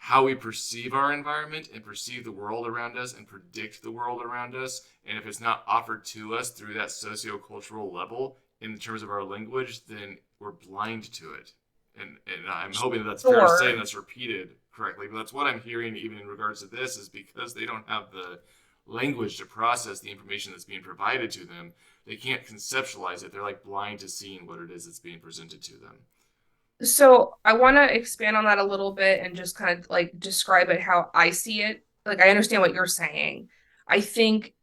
how we perceive our environment and perceive the world around us and predict the world around us. And if it's not offered to us through that sociocultural level in terms of our language, then we're blind to it. And I'm hoping that that's fair to say Sure. and that's repeated correctly. But that's what I'm hearing even in regards to this is because they don't have the language to process the information that's being provided to them, they can't conceptualize it. They're like blind to seeing what it is that's being presented to them. So I want to expand on that a little bit and just kind of like describe it how I see it. Like I understand what you're saying. I think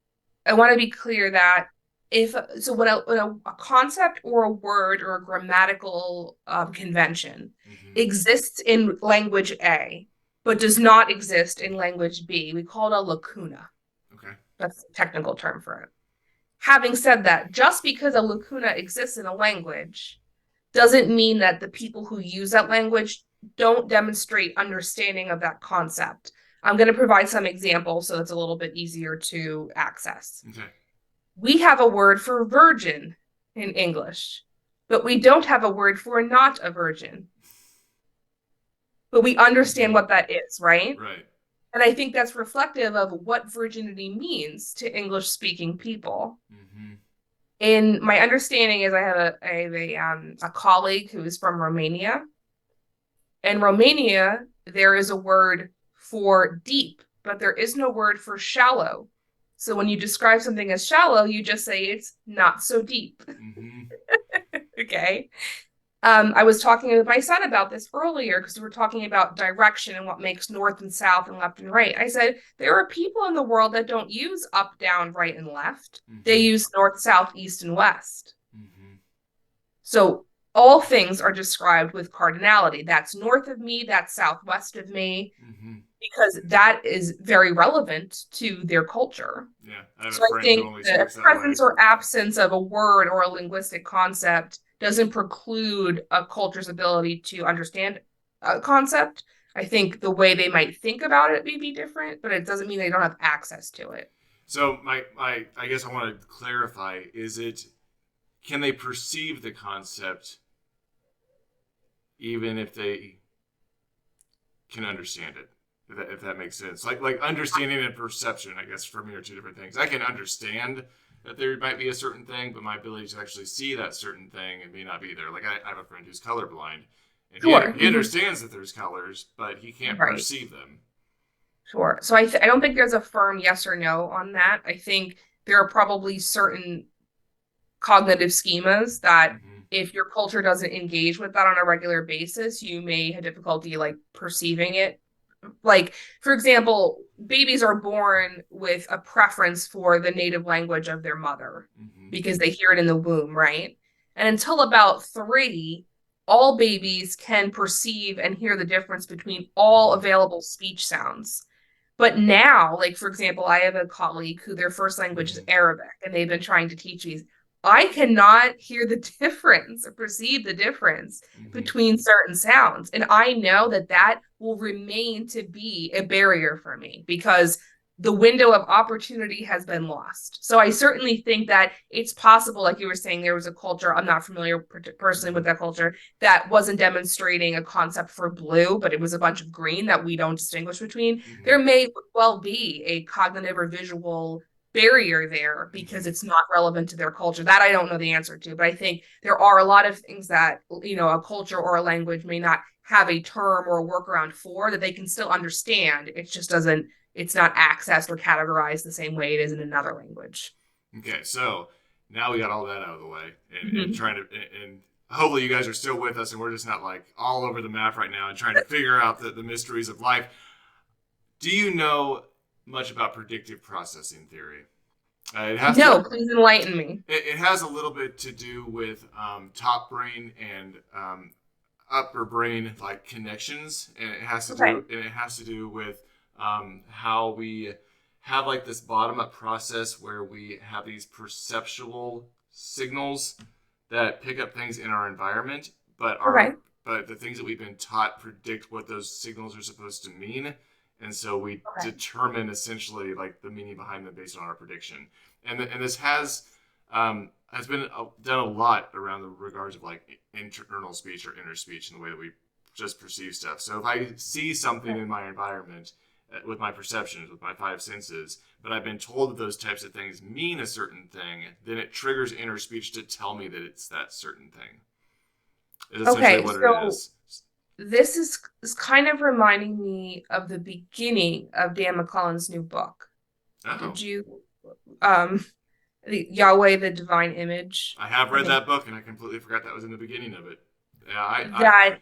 I want to be clear that if so when a concept or a word or a grammatical convention Mm-hmm. exists in language A but does not exist in language B, we call it a lacuna. Okay. That's the technical term for it. Having said that, just because a lacuna exists in a language doesn't mean that the people who use that language don't demonstrate understanding of that concept. I'm going to provide some examples so it's a little bit easier to access. Okay. We have a word for virgin in English, but we don't have a word for not a virgin. But we understand Mm-hmm. what that is, right? Right. And I think that's reflective of what virginity means to English speaking people. Mm-hmm. In my understanding is I have a colleague who is from Romania. In Romania, there is a word for deep, but there is no word for shallow. So when you describe something as shallow, you just say it's not so deep. Mm-hmm. Okay. I was talking with my son about this earlier because we were talking about direction and what makes north and south and left and right. I said, there are people in the world that don't use up, down, right, and left. They Mm-hmm. use north, south, east, and west. Mm-hmm. So all things are described with cardinality. That's north of me, that's southwest of me, Mm-hmm. because that is very relevant to their culture. Yeah, I have a So I friend who think only the speaks that way. presence or absence of a word or a linguistic concept doesn't preclude a culture's ability to understand a concept. I think the way they might think about it may be different, but it doesn't mean they don't have access to it. So my I guess I want to clarify: is it can they perceive the concept even if they can understand it? If that makes sense, like understanding and perception, I guess for me are two different things. I can understand that there might be a certain thing, but my ability to actually see that certain thing and may not be there. Like I have a friend who's colorblind, and Sure. he understands that there's colors, but he can't Right. perceive them. Sure. So I don't think there's a firm yes or no on that. I think there are probably certain cognitive schemas that Mm-hmm. if your culture doesn't engage with that on a regular basis, you may have difficulty like perceiving it Like, for example, babies are born with a preference for the native language of their mother Hmm. because they hear it in the womb, right? And until about 3, all babies can perceive and hear the difference between all Hmm. available speech sounds. But now, like for example, I have a colleague who their first language is Hmm. Arabic, and they've been trying to teach me. I cannot hear the difference or perceive the difference Hmm. between certain sounds. And I know that that will remain to be a barrier for me because the window of opportunity has been lost. So I certainly think that it's possible, like you were saying, there was a culture, I'm not familiar personally with Hmm. that culture, that wasn't demonstrating a concept for blue, but it was a bunch of green that we don't distinguish between. Hmm. There may well be a cognitive or visual barrier there because Hmm. it's not relevant to their culture. That I don't know the answer to, but I think there are a lot of things that, a culture or a language may not have a term or a workaround for that they can still understand. It just doesn't, it's not accessed or categorized the same way it is in another language. Okay, so now we got all that out of the way, and Mhm. trying to and hopefully you guys are still with us, and we're just not like all over the map right now and trying to figure out the mysteries of life. Do you know much about predictive processing theory? It has to. No, please enlighten me. It has a little bit to do with top brain and upper brain like connections, and Okay. it has to do with how we have like this bottom up process where we have these perceptual signals that pick up things in our environment, Okay. but the things that we've been taught predict what those signals are supposed to mean, and so we Okay. determine essentially like the meaning behind them based on our prediction. And this has been done a lot around the regards of like internal speech or inner speech and the way that we just perceive stuff. So if I see something Okay. in my environment with my perceptions, with my five senses, but I've been told that those types of things mean a certain thing, then it triggers inner speech to tell me that it's that certain thing. Is essentially Okay. what it So is. this is kind of reminding me of the beginning of Dan McClellan's new book. Oh, Did you um Yahweh the Divine Image? I have I read think that book and I completely forgot that was in the beginning of it. Yeah, I that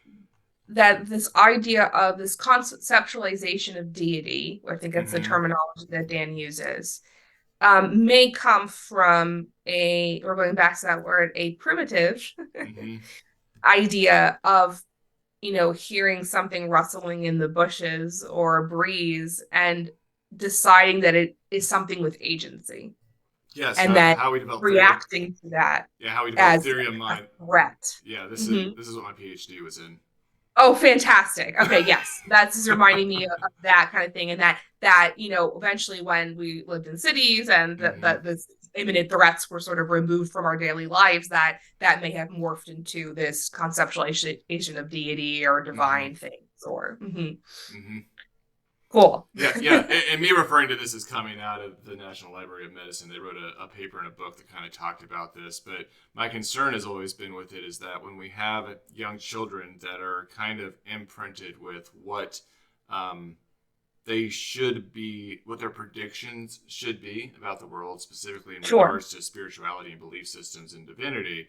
that this idea of this conceptualization of deity, I think that's the mm-hmm, terminology that Dan uses, may come from we're going back to that word, a primitive mm-hmm, idea of hearing something rustling in the bushes or a breeze and deciding that it is something with agency yes, and then how we develop theory of reacting to that yeah, how we develop as theory of a mind. threat. Yeah, Mhm. this is what my PhD was in. Oh, fantastic. Okay, yes. That's just reminding me of that kind of thing. And that, eventually when we lived in cities and Hmm. that this imminent threats were sort of removed from our daily lives, that may have morphed into this conceptualization of deity or Hmm. divine things or mhm. Hmm. Cool. Yeah, yeah. And me referring to this as coming out of the National Library of Medicine, they wrote a paper and a book that kind of talked about this. But my concern has always been with it is that when we have young children that are kind of imprinted with what um, they should be, what their predictions should be about the world, specifically in Sure. regards to spirituality and belief systems and divinity,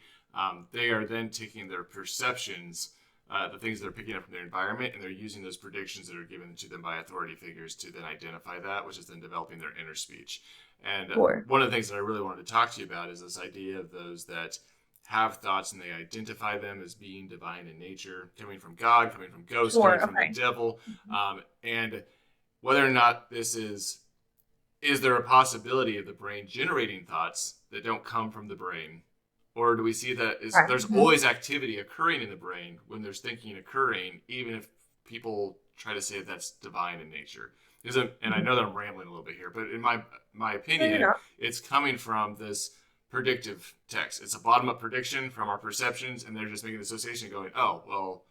they are then taking their perceptions, the things they're picking up from their environment, and they're using those predictions that are given to them by authority figures to then identify that, which is then developing their inner speech. And Sure. one of the things that I really wanted to talk to you about is this idea of those that have thoughts and they identify them as being divine in nature, coming from God, coming from ghosts, coming Sure. from the Okay. devil, and whether or not this is there a possibility of the brain generating thoughts that don't come from the brain, or do we see that is Okay. there's Mhm. always activity occurring in the brain when there's thinking occurring, even if people try to say that's divine in nature? And I Mhm. know that I'm rambling a little bit here, but in my No, you're opinion, not. it's coming from this predictive text. It's a bottom up prediction from our perceptions, and they're just making the association going, oh well,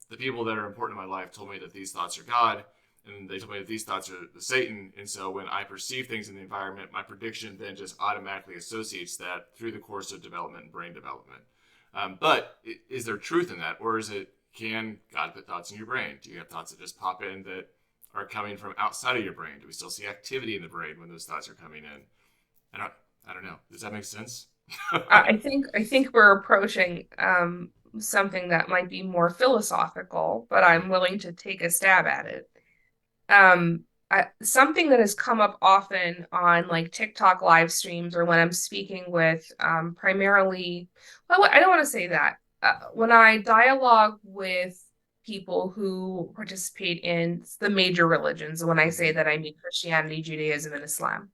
the people that are important in my life told me that these thoughts are God, and they told me that these thoughts are the Satan. And so when I perceive things in the environment, my prediction then just automatically associates that through the course of development and brain development. But is there truth in that, or is it can God put thoughts in your brain? Do you have thoughts that just pop in that are coming from outside of your brain? Do we still see activity in the brain when those thoughts are coming in? I don't. I don't know. Does that make sense? I think we're approaching something that might be more philosophical, but I'm willing to take a stab at it. Um, something that has come up often on like TikTok live streams or when I'm speaking with primarily, well, I don't want to say that. When I dialogue with people who participate in the major religions, and when I say Mm-hmm. that, I mean Christianity, Judaism, and Islam.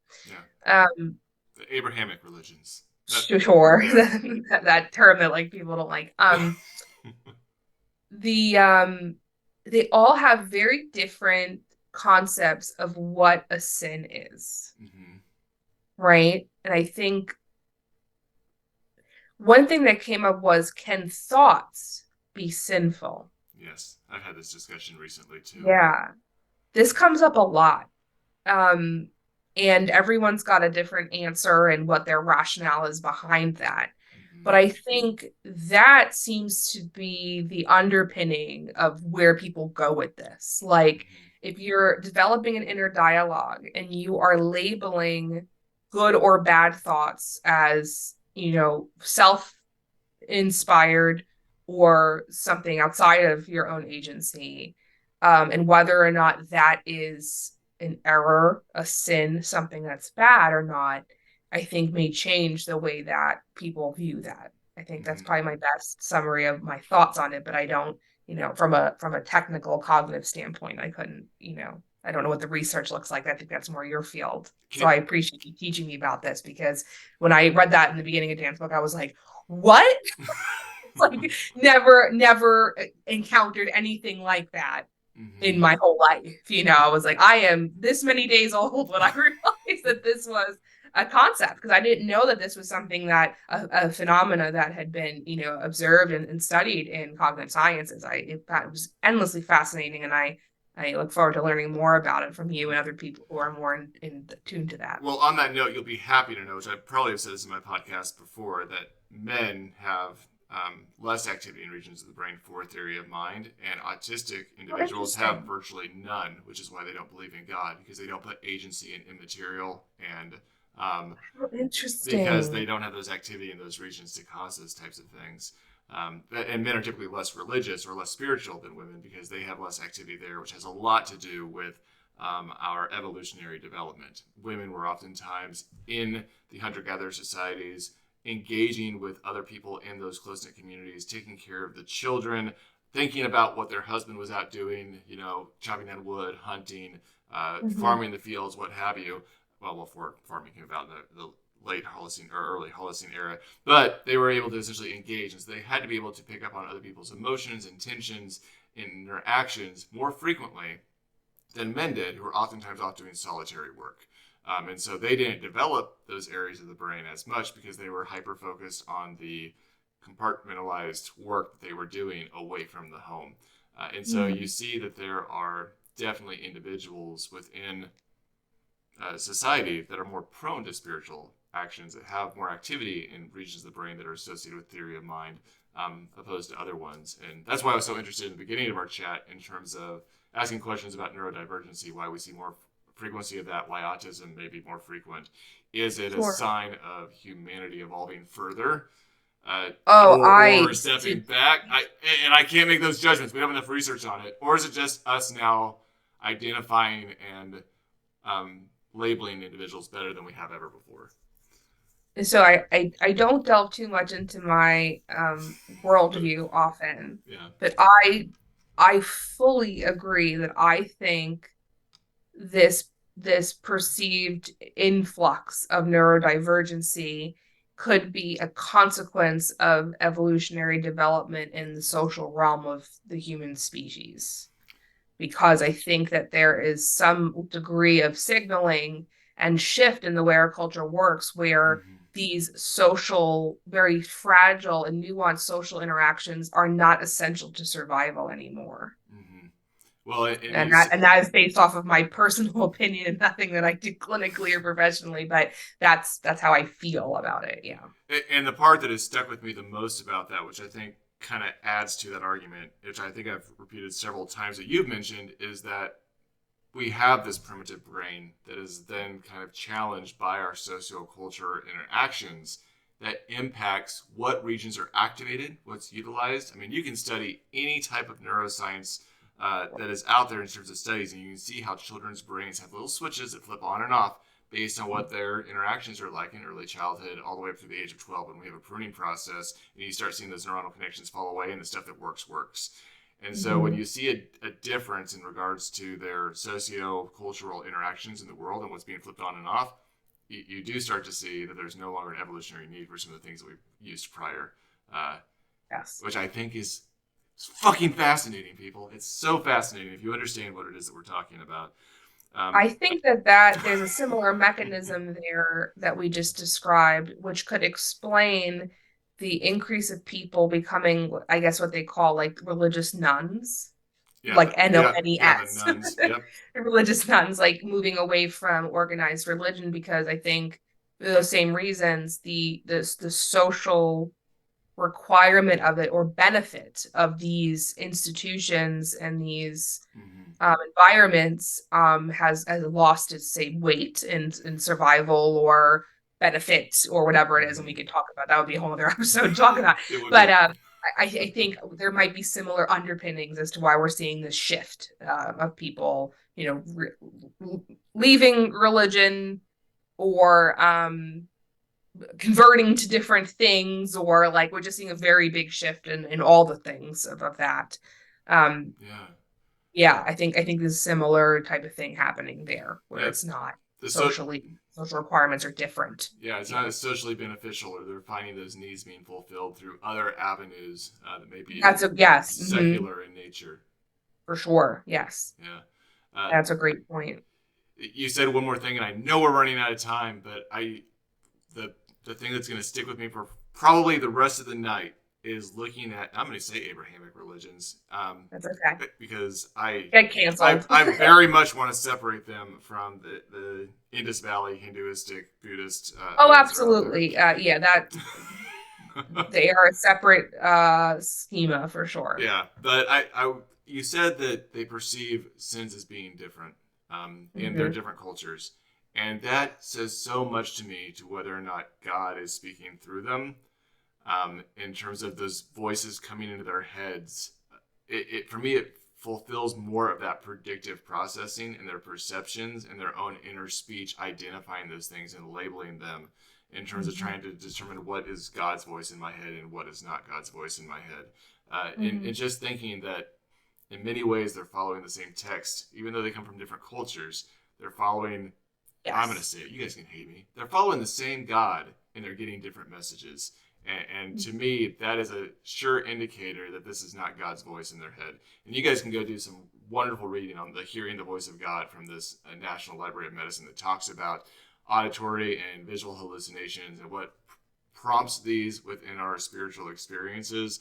Yeah. Um, The Abrahamic religions. sure, Yeah. that term that like people don't like. The they all have very different concepts of what a sin is, Mm-hmm. right? And I think one thing that came up was, can thoughts be sinful? Yes, I've had this discussion recently too. Yeah, this comes up a lot. Um, and everyone's got a different answer and what their rationale is behind that. Mm-hmm. But I think that seems to be the underpinning of where people go with this. Like, Mm-hmm. if you're developing an inner dialogue and you are labeling good or bad thoughts as, self inspired or something outside of your own agency, and whether or not that is an error, a sin, something that's bad or not, I think may change the way that people view that. I think that's Mm-hmm. probably my best summary of my thoughts on it, but I don't, from a technical cognitive standpoint, I couldn't, I don't know what the research looks like. I think that's more your field. So Can, I appreciate you teaching me about this, because when I read that in the beginning of Dan's book, I was like, what? Like, never encountered anything like that in mm-hmm. my whole life. I was like, I am this many days old when I realized that this was a concept, because I didn't know that this was something that a phenomena that had been, observed and studied in cognitive sciences. It was endlessly fascinating, and I look forward to learning more about it from you and other people who are more in tune to that. Well, on that note, you'll be happy to know, which I probably have said this in my podcast before, that men have less activity in regions of the brain, fourth theory of mind, and autistic Oh, individuals have interesting. virtually none, which is why they don't believe in God, because they don't put agency in immaterial, and um, Oh, because they interesting. don't have those activity in those regions to cause those types of things. And men are typically less religious or less spiritual than women because they have less activity there, which has a lot to do with our evolutionary development. Women were oftentimes in the hunter-gatherer societies, engaging with other people in those close-knit communities, taking care of the children, thinking about what their husband was out doing, chopping down wood, hunting, Mhm. farming the fields, what have you. Well, before farming came about in the late Holocene or early Holocene era, but they were able to essentially engage, and so they had to be able to pick up on other people's emotions, intentions, and their actions more frequently than men did, who were oftentimes off doing solitary work. And so they didn't develop those areas of the brain as much because they were hyper focused on the compartmentalized work that they were doing away from the home. And so you Mm. see that there are definitely individuals within society that are more prone to spiritual actions, that have more activity in regions of the brain that are associated with theory of mind, opposed to other ones. And that's why I was so interested in the beginning of our chat in terms of asking questions about neurodivergency, why we see more frequency of that, why autism may be more frequent. Is it a Sure. sign of humanity evolving further? Oh, Or stepping back? And I can't make those judgments. We don't have enough research on it. Or is it just us now identifying and labeling individuals better than we have ever before? I don't delve too much into my worldview often, Yeah. but I fully agree that I think this this perceived influx of neurodivergency could be a consequence of evolutionary development in the social realm of the human species, because I think that there is some degree of signaling and shift in the way our culture works, where Mm-hmm. these social, very fragile and nuanced social interactions are not essential to survival anymore. Mm-hmm. Well, and And you that is based off of my personal opinion and nothing that I do clinically or professionally, but that's how I feel about it. Yeah. and the part that has stuck with me the most about that, which I think kind of adds to that argument, which I think I've repeated several times that you've mentioned, is that we have this primitive brain that is then kind of challenged by our sociocultural interactions that impacts what regions are activated, what's utilized. I mean, you can study any type of neuroscience that is out there in terms of studies, and you can see how children's brains have little switches that flip on and off based on what their interactions are like in early childhood, all the way up to the age of 12, when we have a pruning process, and you start seeing those neuronal connections fall away, and the stuff that works. And so when you see a difference in regards to their socio-cultural interactions in the world and what's being flipped on and off, you do start to see that there's no longer an evolutionary need for some of the things that we've used prior, Yes. which I think is fucking fascinating, people. It's so fascinating if you understand what it is that we're talking about. I think that there's a similar mechanism there that we just described, which could explain the increase of people becoming, I guess, what they call like religious nuns, Yeah, like the NONES, nuns. Yep. religious nuns, like moving away from organized religion, because I think for those same reasons, the social requirement of it or benefit of these institutions and these Mm-hmm. environments has lost its say weight in survival or benefit or whatever it is, and we Mm-hmm. could talk about that. Would be a whole other episode to talk about. It would But be. I think there might be similar underpinnings as to why we're seeing this shift of people, leaving religion or converting to different things, or like we're just seeing a very big shift in all the things of that. Um, Yeah. yeah, I think there's a similar type of thing happening there where Yeah. it's not The so social requirements are different. yeah, it's not as socially beneficial, or they're finding those needs being fulfilled through other avenues that may be That's a yes, secular in nature. for sure. Yes, Yeah. Uh, that's a great point. you said one more thing, and I know we're running out of time, but the the thing that's going to stick with me for probably the rest of the night is looking at, I'm going to say Abrahamic religions, That's okay. because Get canceled. I very much want to separate them from the Indus Valley Hinduistic Buddhist Oh, things that are out absolutely. Yeah, that there. they are a separate schema for sure. Yeah, but you said that they perceive sins as being different in their Hmm. different cultures, and that says so much to me to whether or not God is speaking through them. In terms of those voices coming into their heads, it for me it fulfills more of that predictive processing and their perceptions and their own inner speech, identifying those things and labeling them in terms of Hmm. trying to determine what is God's voice in my head and what is not God's voice in my head. And Hmm. just thinking that in many ways they're following the same text, even though they come from different cultures. They're following, I'm going to Yes. say it, you guys can hate me. They're following the same God and they're getting different messages. And to me, that is a sure indicator that this is not God's voice in their head. And you guys can go do some wonderful reading on the Hearing the Voice of God from this National Library of Medicine that talks about auditory and visual hallucinations and what prompts these within our spiritual experiences.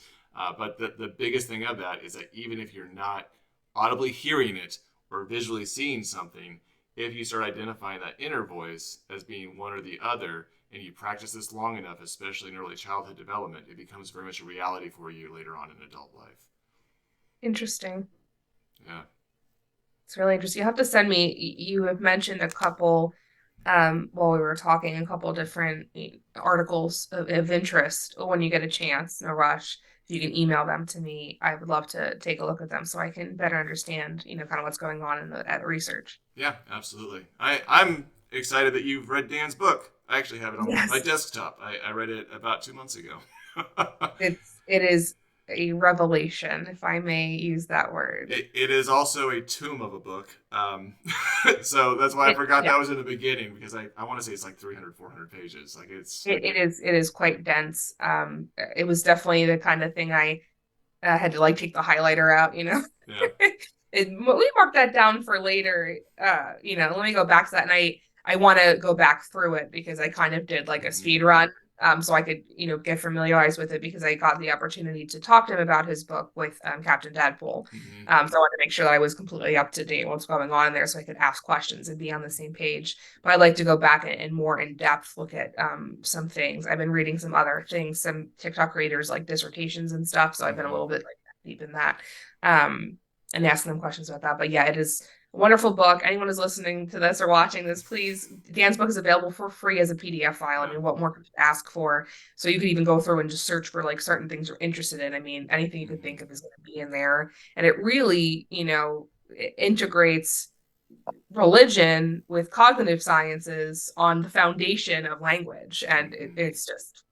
But the biggest thing of that is that even if you're not audibly hearing it or visually seeing something, if you start identifying that inner voice as being one or the other, and you practice this long enough, especially in early childhood development, it becomes very much a reality for you later on in adult life. Interesting. Yeah. It's really interesting. You have to send me, you have mentioned a couple, while we were talking, a couple different articles of interest when you get a chance, no rush. If you can email them to me, I would love to take a look at them so I can better understand, kind of what's going on in the at research. Yeah, absolutely. I'm excited that you've read Dan's book. I actually have it on my Yes. desktop. I read it about 2 months ago. It is a revelation, if I may use that word. It is also a tomb of a book. So that's why I forgot Yeah, that was in the beginning, because I want to say it's like 300, 400 pages. Like it's, it is quite dense. It was definitely the kind of thing I had to like take the highlighter out. yeah. We marked that down for later. Let me go back to that, and I want to go back through it because I kind of did like a Mm-hmm. speed run, so I could get familiarized with it because I got the opportunity to talk to him about his book with Captain Deadpool. Mm-hmm. So I wanted to make sure that I was completely up to date what's going on in there, so I could ask questions and be on the same page. But I'd like to go back and more in depth look at some things. I've been reading some other things, some TikTok creators like dissertations and stuff, so I've been a Mm-hmm. little bit like deep in that. Um, and asking them questions about that. But yeah, it is. Wonderful book. Anyone who's listening to this or watching this, please, Dan's book is available for free as a PDF file. I Yeah. mean, what more could you ask for? So you could even go through and just search for like certain things you're interested in. I mean, anything you could think of is going to be in there. And it really, integrates religion with cognitive sciences on the foundation of language. And it's just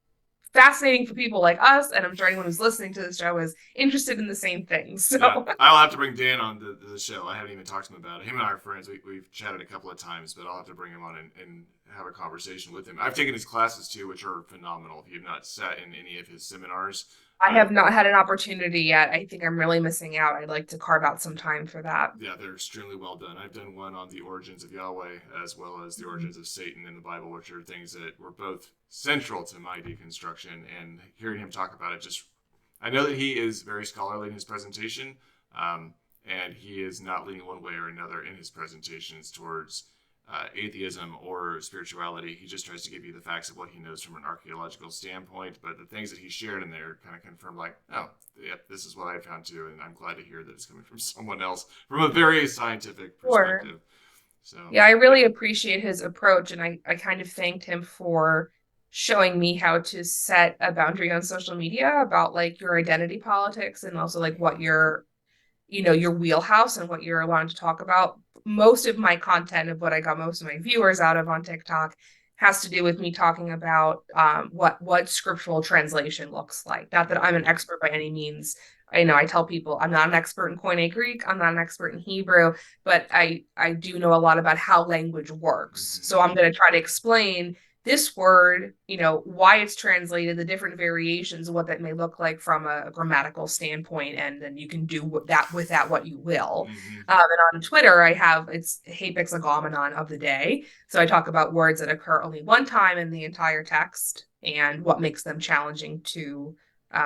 fascinating for people like us. And I'm sure anyone who's listening to this show is interested in the same things. So Yeah, I'll have to bring Dan on the show. I haven't even talked to him about it. Him and I are friends. We've chatted a couple of times, but I'll have to bring him on and have a conversation with him. I've taken his classes too, which are phenomenal. If you've not sat in any of his seminars, I have not had an opportunity yet. I think I'm really missing out. I'd like to carve out some time for that. yeah, they're extremely well done. I've done one on the origins of Yahweh as well as the origins of Satan in the Bible, which are things that were both central to my deconstruction. And hearing him talk about it, just I know that he is very scholarly in his presentation, and he is not leaning one way or another in his presentations towards atheism or spirituality. He just tries to give you the facts of what he knows from an archaeological standpoint, but the things that he shared in there kind of confirm like, oh, yeah, this is what I found too, and I'm glad to hear that it's coming from someone else from a very scientific perspective. Sure. So Yeah, I really appreciate his approach, and I kind of thanked him for showing me how to set a boundary on social media about like your identity politics and also like what your wheelhouse and what you're allowed to talk about. Most of my content of what I got most of my viewers out of on TikTok has to do with me talking about what scriptural translation looks like. Not that I'm an expert by any means. I tell people I'm not an expert in Koine Greek, I'm not an expert in Hebrew, but I do know a lot about how language works. So I'm going to try to explain this word, why it's translated, the different variations, what that may look like from a grammatical standpoint, and then you can do with that what you will. And on Twitter, it's Hapex Legomenon of the day. So I talk about words that occur only one time in the entire text and what makes them challenging to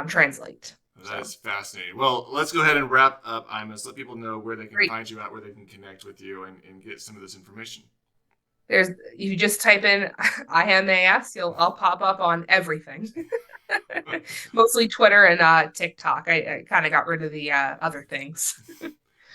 translate. that is fascinating. Well, let's go ahead and wrap up, Imas. Let people know where they can Great. find you out, where they can connect with you, and get some of this information. If you just type in IMAS, I'll pop up on everything. Mostly Twitter and TikTok. I kind of got rid of the other things.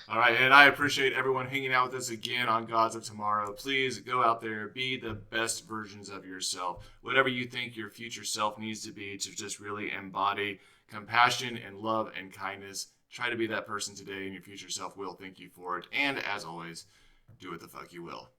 All right, and I appreciate everyone hanging out with us again on Gods of Tomorrow. Please go out there, be the best versions of yourself. Whatever you think your future self needs to be to just really embody compassion and love and kindness. Try to be that person today, and your future self will thank you for it. And as always, do what the fuck you will.